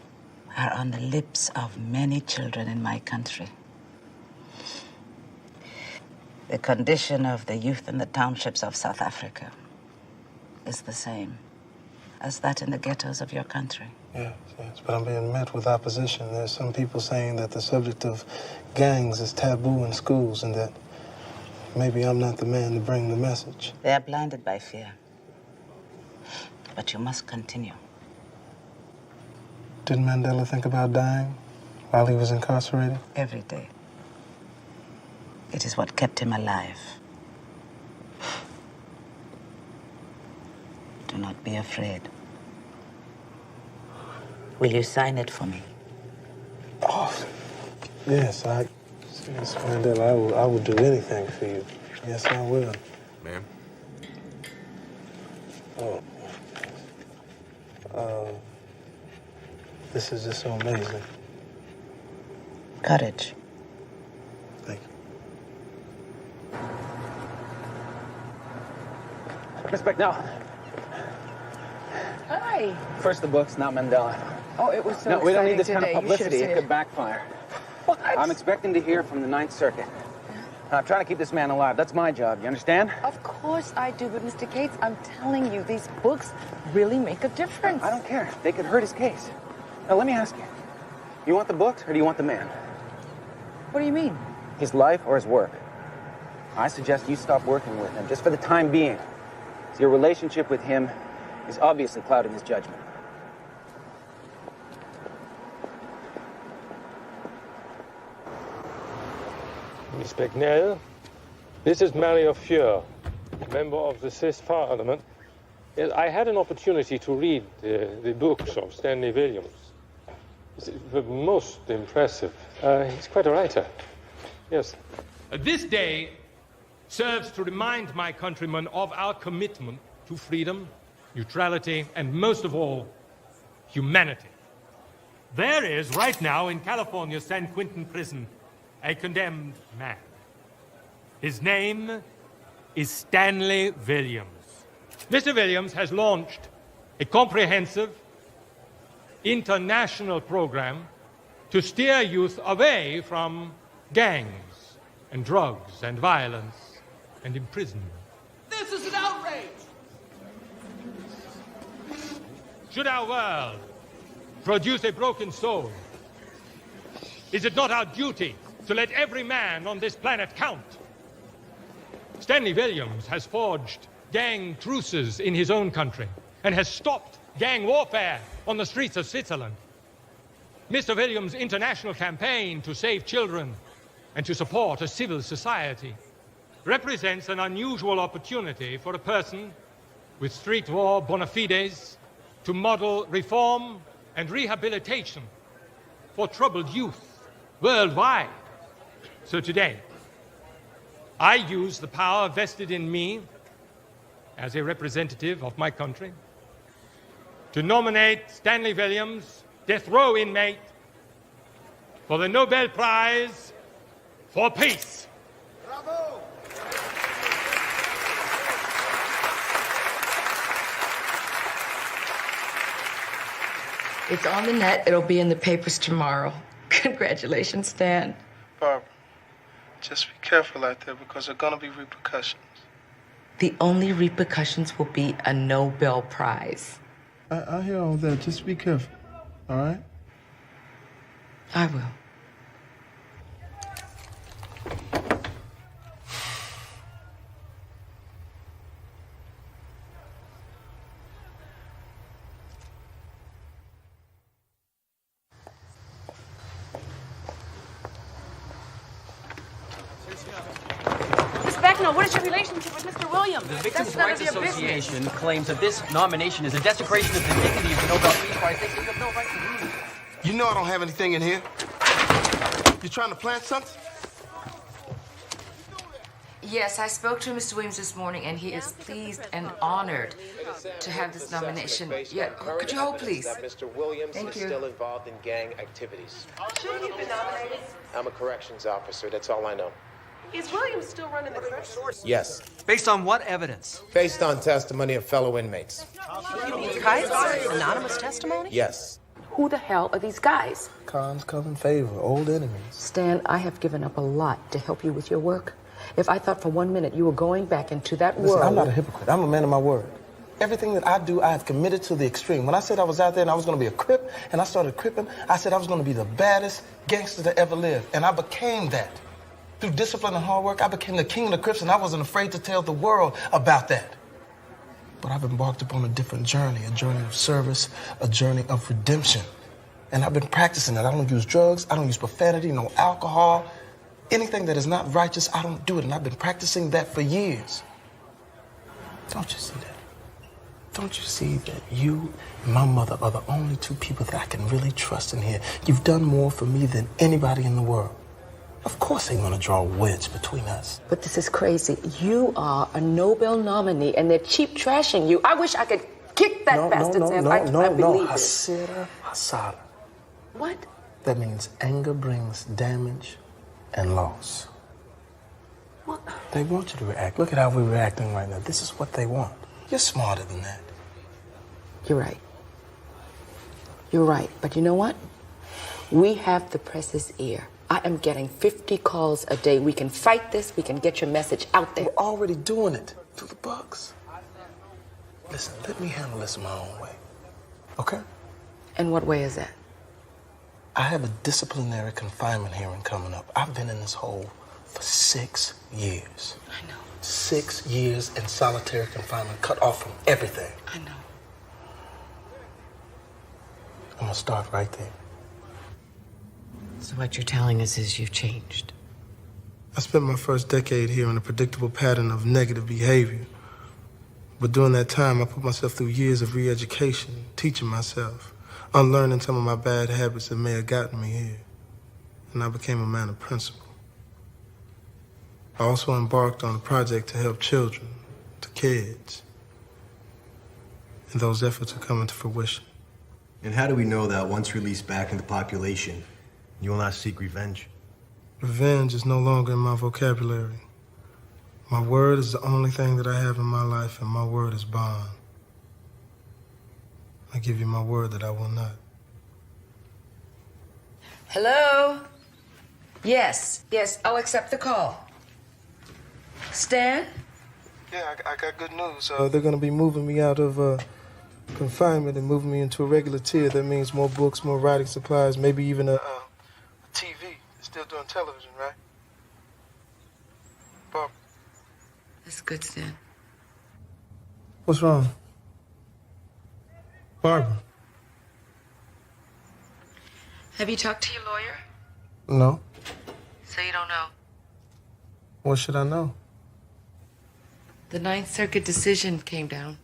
are on the lips of many children in my country. The condition of the youth in the townships of South Africa is the same as that in the ghettos of your country. Yes, but I'm being met with opposition. There's some people saying that the subject of gangs is taboo in schools and that maybe I'm not the man to bring the message. They are blinded by fear. But you must continue. Didn't Mandela think about dying while he was incarcerated? Every day. It is what kept him alive. Do not be afraid. Will you sign it for me? Oh, yes, Miss Mandela, I will do anything for you. Yes, I will. Ma'am? This is just so amazing. Courage. Thank you. Miss Becknell. Hi. First the books, not Mandela. Oh, it was so No, we don't need exciting this kind of today. You should have publicity. seen It could backfire. What? I'm expecting to hear from the Ninth Circuit. I'm trying to keep this man alive. That's my job. You understand? Of course I do, but Mr. Cates, I'm telling you, these books really make a difference. I don't care. They could hurt his case. Now, let me ask you. You want the books or do you want the man? What do you mean? His life or his work? I suggest you stop working with him, just for the time being. So your relationship with him is obviously clouding his judgment. Miss Becknell, this is Mario Fior, member of the Swiss Parliament. I had an opportunity to read the books of Stanley Williams. It's most impressive. He's quite a writer. Yes. This day serves to remind my countrymen of our commitment to freedom, neutrality, and most of all, humanity. There is, right now, in California's San Quentin prison, a condemned man. His name is Stanley Williams. Mr. Williams has launched a comprehensive international program to steer youth away from gangs and drugs and violence and imprisonment. This is an outrage! Should our world produce a broken soul, is it not our duty to let every man on this planet count? Stanley Williams has forged gang truces in his own country and has stopped gang warfare on the streets of Switzerland. Mr. Williams' international campaign to save children and to support a civil society represents an unusual opportunity for a person with street war bona fides to model reform and rehabilitation for troubled youth worldwide. So today, I use the power vested in me as a representative of my country to nominate Stanley Williams, death row inmate, for the Nobel Prize for Peace. Bravo! It's on the net. It'll be in the papers tomorrow. Congratulations, Stan. Barbara, just be careful out there because there are gonna be repercussions. The only repercussions will be a Nobel Prize. I hear all that. Just be careful, all right? I will. Miss Becknell, what is your relationship with Mr. Williams? The Victims' That's none Rights of your Association business. claims that this nomination is a desecration of the dignity of the Nobel Peace Prize. They say you have no right to rule. You know I don't have anything in here. You trying to plant something? Yes, I spoke to Mr. Williams this morning, and he is pleased and honored to have this nomination. Yeah, could you hold, please? That Mr. Williams Thank is you. still involved in gang activities. Shouldn't he have been nominated? I'm a corrections officer. That's all I know. Is Williams still running the Crips? Yes. Based on what evidence? Based on testimony of fellow inmates. You mean Kite's anonymous testimony? Yes. Who the hell are these guys? Cons come in favor, old enemies. Stan, I have given up a lot to help you with your work. If I thought for 1 minute you were going back into that Listen, world... I'm not a hypocrite. I'm a man of my word. Everything that I do, I have committed to the extreme. When I said I was out there and I was going to be a Crip, and I started cripping, I said I was going to be the baddest gangster that ever lived. And I became that. Through discipline and hard work, I became the king of the Crips, and I wasn't afraid to tell the world about that. But I've embarked upon a different journey, a journey of service, a journey of redemption. And I've been practicing that. I don't use drugs, I don't use profanity, no alcohol. Anything that is not righteous, I don't do it. And I've been practicing that for years. Don't you see that? Don't you see that you and my mother are the only two people that I can really trust in here? You've done more for me than anybody in the world. Of course they're gonna draw a wedge between us. But this is crazy. You are a Nobel nominee, and they're cheap trashing you. I wish I could kick that bastard's ass. I can't believe it. Hasira Hasada. What? That means anger brings damage and loss. What? They want you to react. Look at how we're reacting right now. This is what they want. You're smarter than that. You're right. You're right. But you know what? We have the press's ear. I am getting 50 calls a day. We can fight this. We can get your message out there. We're already doing it through the books. Listen, let me handle this my own way. Okay? And what way is that? I have a disciplinary confinement hearing coming up. I've been in this hole for 6 years. I know. 6 years in solitary confinement, cut off from everything. I know. I'm gonna start right there. So what you're telling us is you've changed. I spent my first decade here in a predictable pattern of negative behavior. But during that time, I put myself through years of re-education, teaching myself, unlearning some of my bad habits that may have gotten me here. And I became a man of principle. I also embarked on a project to help children, to kids. And those efforts are coming to fruition. And how do we know that once released back into population, you will not seek revenge? Revenge is no longer in my vocabulary. My word is the only thing that I have in my life, and my word is bond. I give you my word that I will not. Hello? Yes, I'll accept the call. Stan? Yeah, I got good news. They're gonna be moving me out of confinement and moving me into a regular tier. That means more books, more writing supplies, maybe even a TV. They're still doing television, right? Bob. That's good, Stan. What's wrong? Barbara. Have you talked to your lawyer? No. So you don't know? What should I know? The Ninth Circuit decision came down.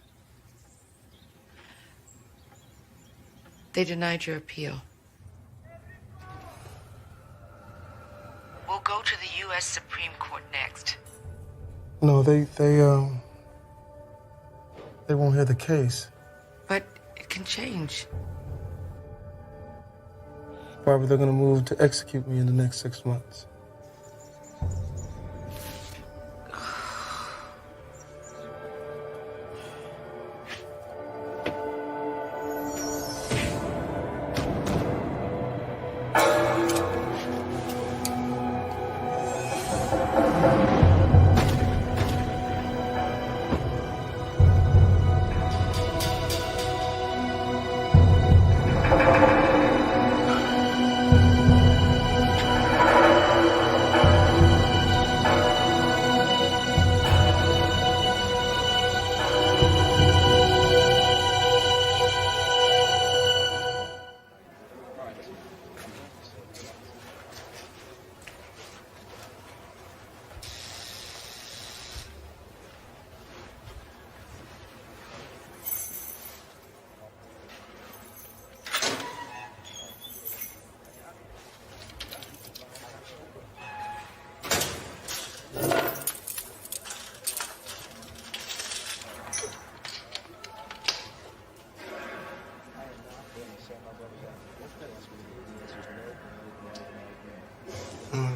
They denied your appeal. We'll go to the U.S. Supreme Court next. No, they won't hear the case. But it can change. Barbara, they're gonna move to execute me in the next 6 months.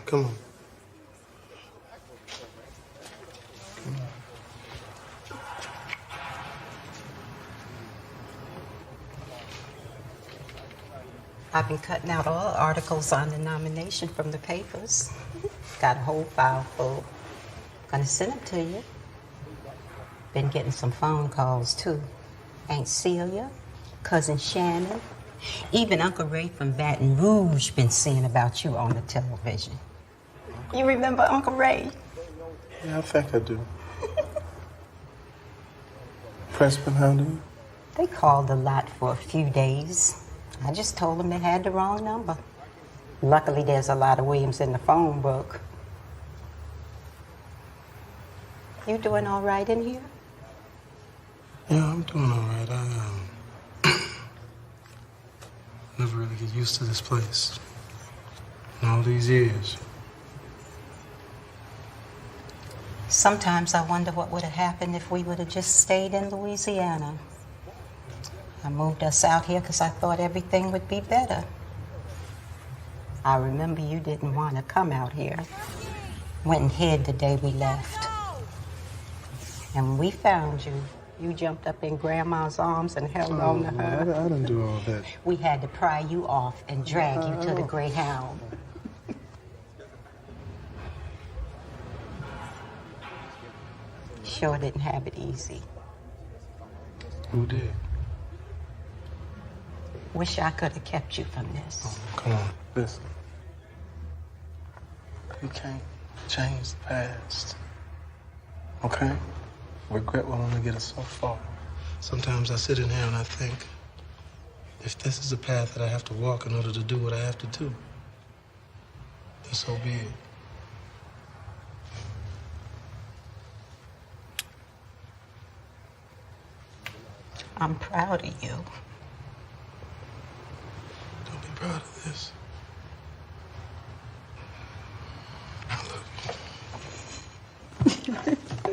Come on. I've been cutting out all the articles on the nomination from the papers. Got a whole file full. Gonna send them to you. Been getting some phone calls too. Aunt Celia, Cousin Shannon, even Uncle Ray from Baton Rouge been seeing about you on the television. You remember Uncle Ray? Yeah, I think I do. Press been hounding you? They called a lot for a few days. I just told them they had the wrong number. Luckily, there's a lot of Williams in the phone book. You doing all right in here? Yeah, I'm doing all right. I never really get used to this place. In all these years. Sometimes I wonder what would have happened if we would have just stayed in Louisiana. I moved us out here because I thought everything would be better. I remember you didn't want to come out here. Went and hid the day we left. And when we found you, you jumped up in Grandma's arms and held on to her. I didn't do all that. We had to pry you off and drag you to the Greyhound. Sure didn't have it easy. Who did? Wish I could have kept you from this. Oh, come on, listen. You can't change the past. Okay? Regret will only get us so far. Sometimes I sit in here and I think, if this is the path that I have to walk in order to do what I have to do, then so be it. I'm proud of you. Don't be proud of this. I love you.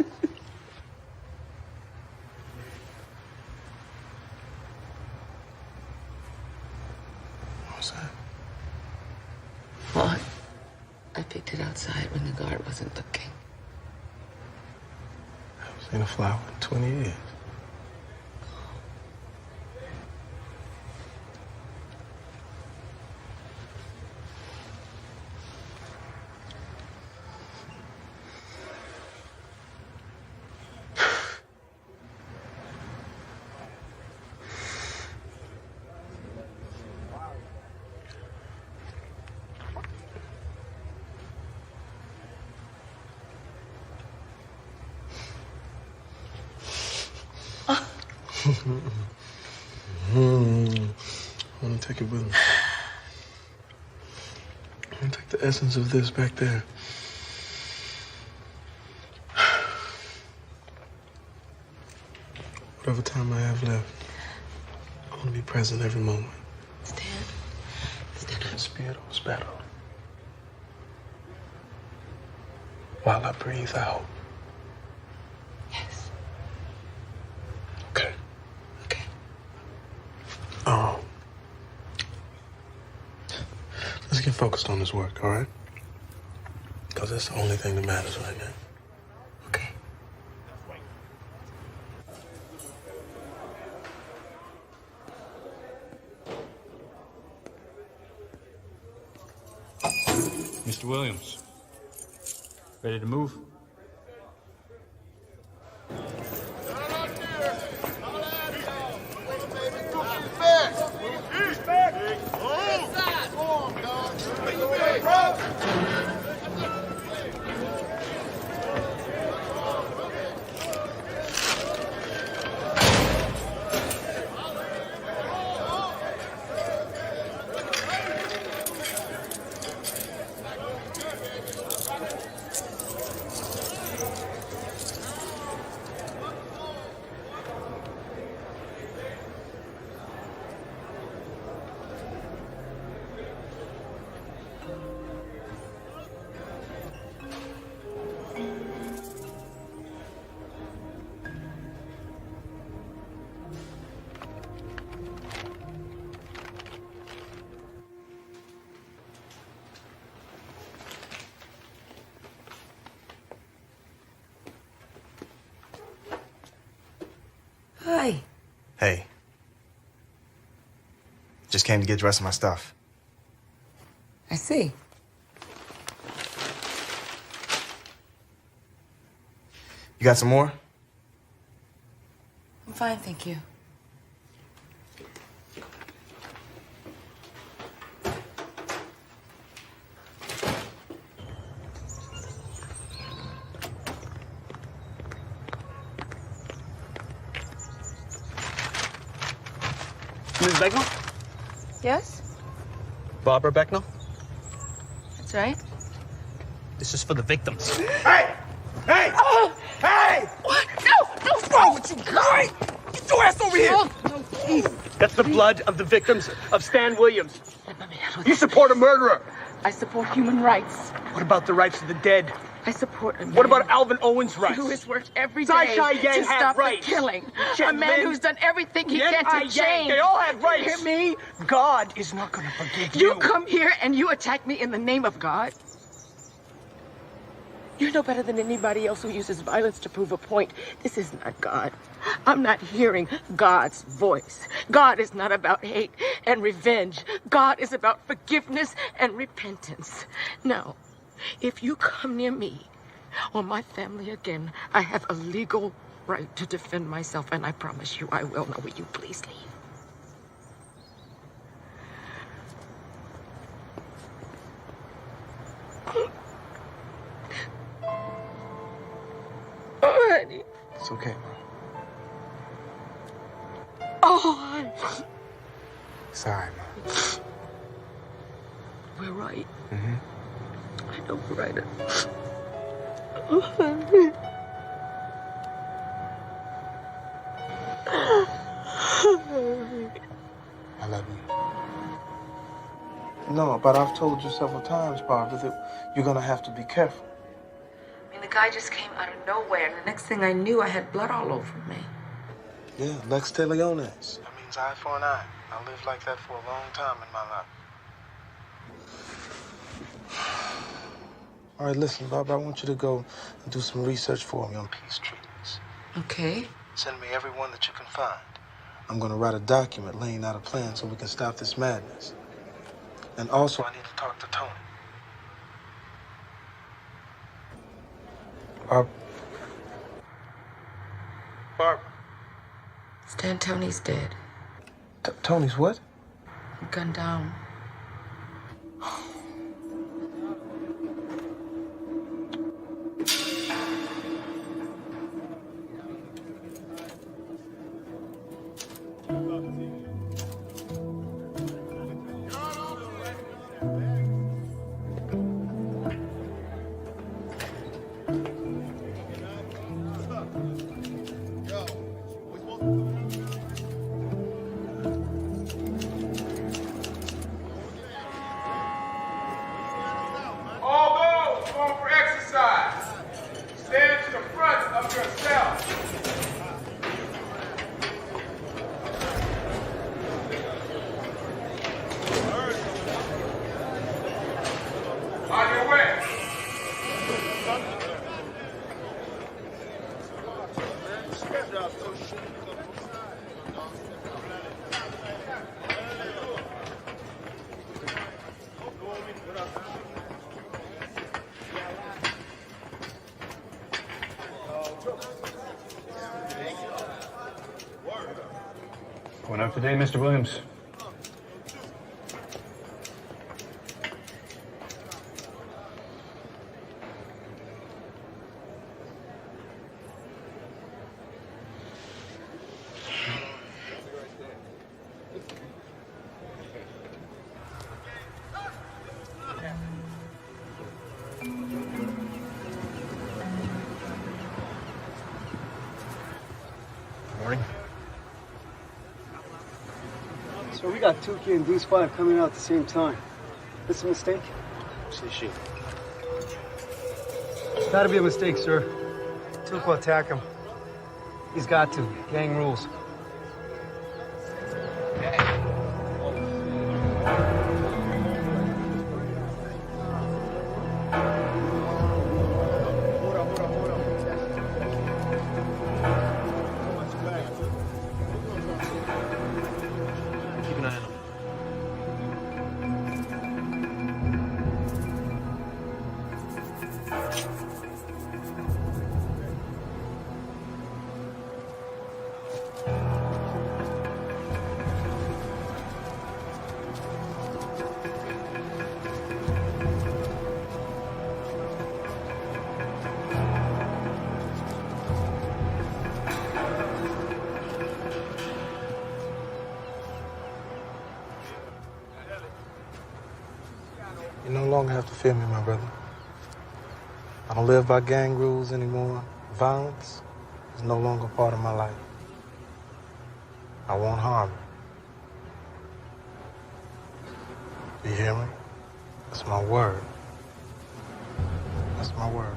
was that? Maud, I picked it outside when the guard wasn't looking. I haven't seen a flower in 20 years. I want to take it with me. I want to take the essence of this back there. Whatever time I have left, I want to be present every moment. Stan. Spero. While I breathe out. Yes. Okay. Let's get focused on this work, all right? Because that's the only thing that matters right now. Okay. Mr. Williams, ready to move? Hi. Hey. Just came to get dressed in my stuff. I see. You got some more? I'm fine, thank you. Ms. Becknell? Yes? Barbara Becknell? That's right. This is for the victims. Hey! Hey! Hey! What? No! What's wrong with you, guy? Get your ass over here! No, please. That's the blood of the victims of Stan Williams. You support a murderer. I support human rights. What about the rights of the dead? I support a man What about Alvin Owens' rights? who has worked every Sai day Chi Yang to had stop rights. the killing. Chen A man Lin, who's done everything he Yen can Ai to Yang, change. they all had rights. You hear me? God is not going to forgive you. You come here and you attack me in the name of God? You're no better than anybody else who uses violence to prove a point. This is not God. I'm not hearing God's voice. God is not about hate and revenge. God is about forgiveness and repentance. Now, if you come near me or my family again, I have a legal right to defend myself, and I promise you I will. Now, will you please leave? Oh, honey. It's okay, Mom. Oh, honey. It's all right, Mom. We're right. Mm-hmm. I know we're right. I love you. No, but I've told you several times, Barbara, that you're gonna have to be careful. I mean, the guy just came out of nowhere, and the next thing I knew, I had blood all over me. Yeah, Lex de Leones. That means eye for an eye. I lived like that for a long time in my life. All right, listen, Bob, I want you to go and do some research for me on peace treaties. Okay. Send me everyone that you can find. I'm going to write a document laying out a plan so we can stop this madness. And also, I need to talk to Tony. Barbara. Stan, Tony's dead. Tony's what? Gunned down. All those going for exercise, stand to the front of your cell. On your way. Going out today, Mr. Williams? Morning. So we got Tukey and Deuce 5 coming out at the same time. This a mistake? See. It's gotta be a mistake, sir. Tuke will attack him. He's got to. Gang rules. Keep an eye on him. You no longer have to fear me, my brother. I don't live by gang rules anymore. Violence is no longer part of my life. I won't harm you. You hear me? That's my word. That's my word.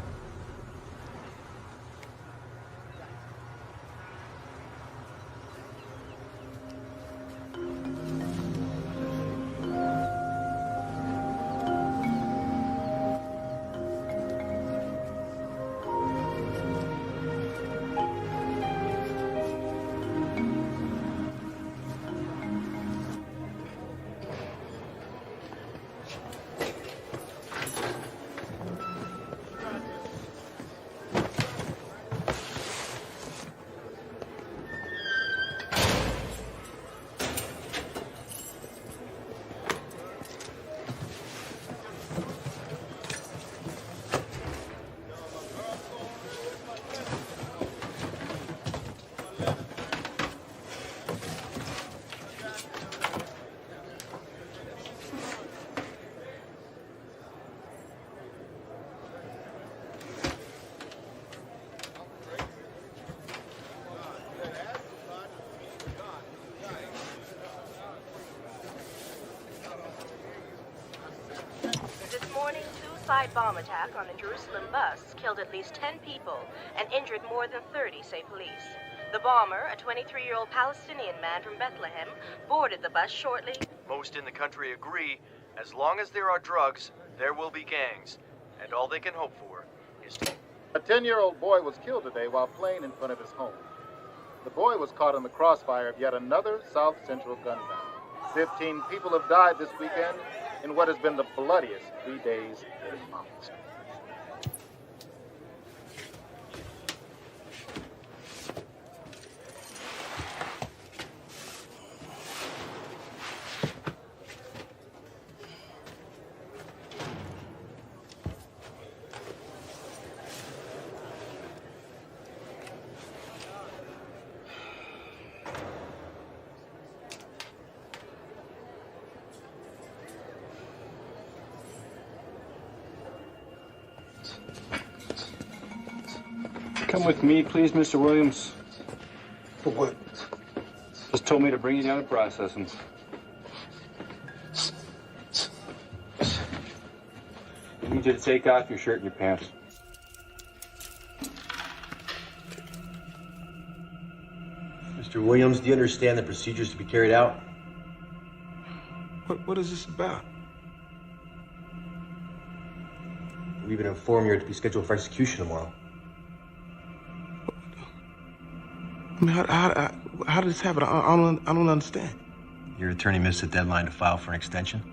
suicide bomb attack on a Jerusalem bus killed at least 10 people and injured more than 30, say police. The bomber, a 23-year-old Palestinian man from Bethlehem, boarded the bus shortly. Most in the country agree As long as there are drugs, there will be gangs. And all they can hope for is to... A 10-year-old boy was killed today while playing in front of his home. The boy was caught in the crossfire of yet another South Central gun battle. 15 people have died this weekend in what has been the bloodiest 3 days in months. Come with me, please, Mr. Williams. For what? Just told me to bring you down to processing. I need you to take off your shirt and your pants. Mr. Williams, do you understand the procedures to be carried out? What is this about? We've been informed you're to be scheduled for execution tomorrow. I mean, how did this happen? I don't understand. Your attorney missed the deadline to file for an extension.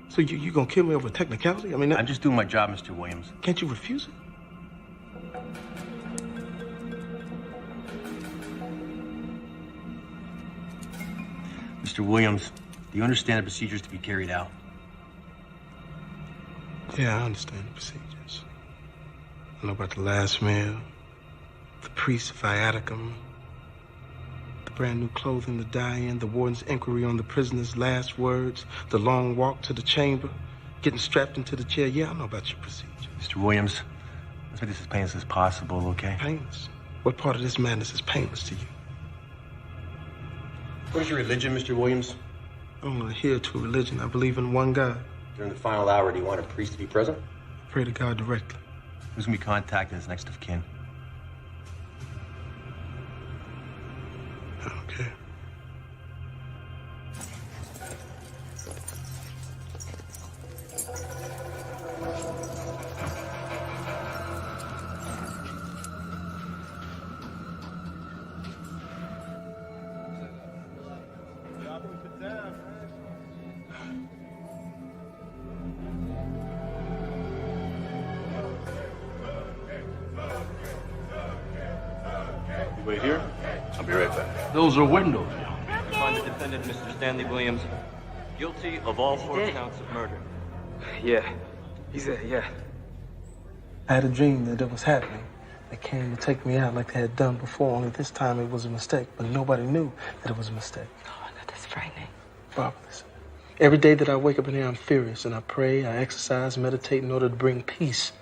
So you gonna kill me over technicality? I mean, I'm just doing my job, Mr. Williams. Can't you refuse it? Mr. Williams, do you understand the procedures to be carried out? Yeah, I understand the procedures. I know about the last meal, the priest's viaticum, the brand new clothing to die in, the warden's inquiry on the prisoner's last words, the long walk to the chamber, getting strapped into the chair. Yeah, I know about your procedure. Mr. Williams, let's make this as painless as possible, okay? Painless? What part of this madness is painless to you? What is your religion, Mr. Williams? I don't adhere to a religion. I believe in one God. During the final hour, do you want a priest to be present? I pray to God directly. Who's gonna be contacting his next of kin? I don't care. You wait here. I'll be right back. Those are windows. You find the defendant, Mr. Stanley Williams, guilty of all 4 counts of murder. Yeah, he's there, yeah. I had a dream that it was happening. They came to take me out like they had done before, only this time it was a mistake, but nobody knew that it was a mistake. Oh, that's frightening. Barbara, listen. Every day that I wake up in here, I'm furious, and I pray, I exercise, meditate in order to bring peace.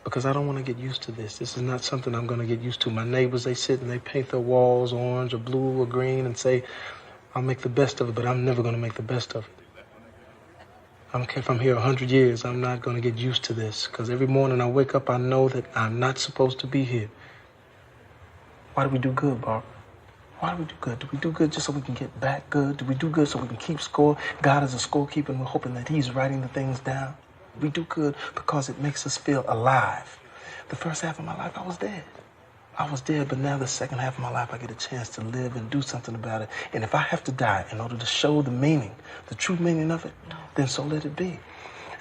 Because I don't want to get used to this. This is not something I'm going to get used to. My neighbors, they sit and they paint their walls orange or blue or green and say, I'll make the best of it, but I'm never going to make the best of it. I don't care if I'm here 100 years, I'm not going to get used to this. Because every morning I wake up, I know that I'm not supposed to be here. Why do we do good, Barbara? Why do we do good? Do we do good just so we can get back good? Do we do good so we can keep score? God is a scorekeeper and we're hoping that he's writing the things down. We do good because it makes us feel alive. The first half of my life, I was dead. I was dead, but now the second half of my life, I get a chance to live and do something about it. And if I have to die in order to show the meaning, the true meaning of it, then so let it be.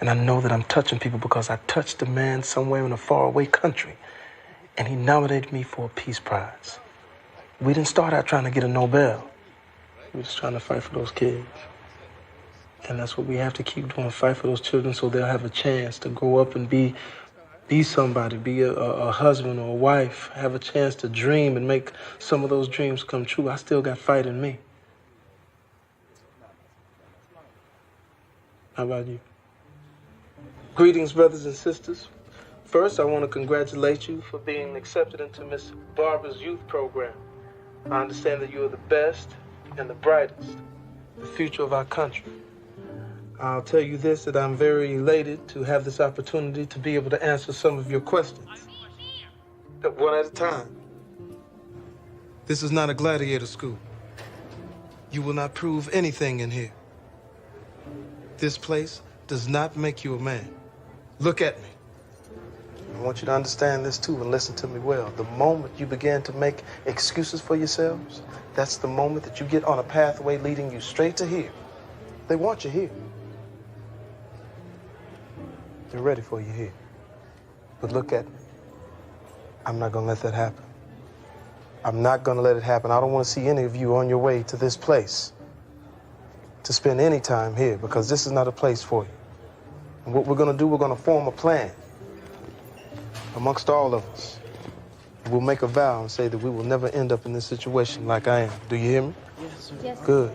And I know that I'm touching people because I touched a man somewhere in a faraway country, and he nominated me for a Peace Prize. We didn't start out trying to get a Nobel. We were just trying to fight for those kids. And that's what we have to keep doing, fight for those children so they'll have a chance to grow up and be somebody, be a husband or a wife, have a chance to dream and make some of those dreams come true. I still got fight in me. How about you? Greetings, brothers and sisters. First, I want to congratulate you for being accepted into Miss Barbara's youth program. I understand that you are the best and the brightest, the future of our country. I'll tell you this, that I'm very elated to have this opportunity to be able to answer some of your questions. One at a time. This is not a gladiator school. You will not prove anything in here. this place does not make you a man. Look at me. I want you to understand this too and listen to me well. The moment you begin to make excuses for yourselves, that's the moment that you get on a pathway leading you straight to here. They want you here. They're ready for you here. But look at me. I'm not gonna let that happen. I'm not gonna let it happen. I don't want to see any of you on your way to this place to spend any time here, because this is not a place for you. And what we're gonna do, we're gonna form a plan amongst all of us. We'll make a vow and say that we will never end up in this situation like I am. Do you hear me? Yes, sir. Yes. Good.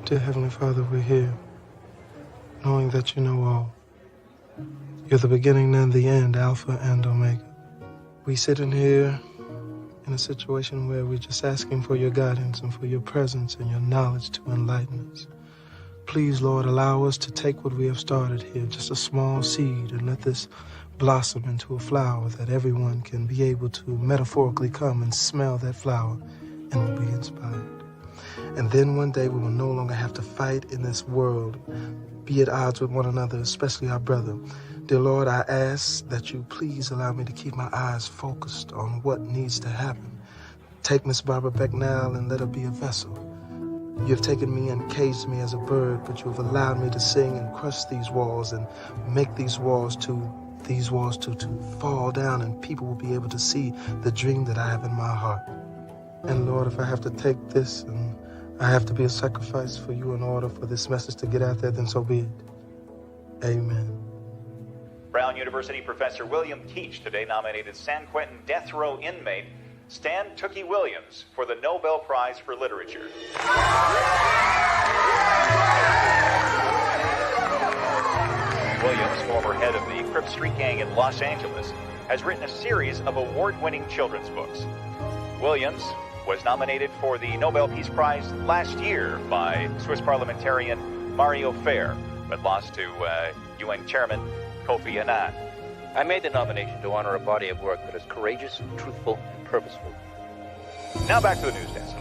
Dear Heavenly Father, we're here, knowing that you know all. You're the beginning and the end, Alpha and Omega. We sit in here in a situation where we're just asking for your guidance and for your presence and your knowledge to enlighten us. Please, Lord, allow us to take what we have started here, just a small seed, and let this blossom into a flower that everyone can be able to metaphorically come and smell that flower and will be inspired. And then one day we will no longer have to fight in this world, be at odds with one another, especially our brother. Dear Lord, I ask that you please allow me to keep my eyes focused on what needs to happen. Take Miss Barbara Becknell and let her be a vessel. You have taken me and caged me as a bird, but you have allowed me to sing and crush these walls and make these walls to fall down, and people will be able to see the dream that I have in my heart. And Lord, if I have to take this and I have to be a sacrifice for you in order for this message to get out there, then so be it. Amen. Brown University professor William Teach today nominated San Quentin death row inmate Stan Tookie Williams for the Nobel Prize for Literature. Williams, former head of the Crip Street Gang in Los Angeles, has written a series of award-winning children's books. Williams was nominated for the Nobel Peace Prize last year by Swiss parliamentarian Mario Fair, but lost to UN Chairman Kofi Annan. I made the nomination to honor a body of work that is courageous, truthful, and purposeful. Now back to the news desk.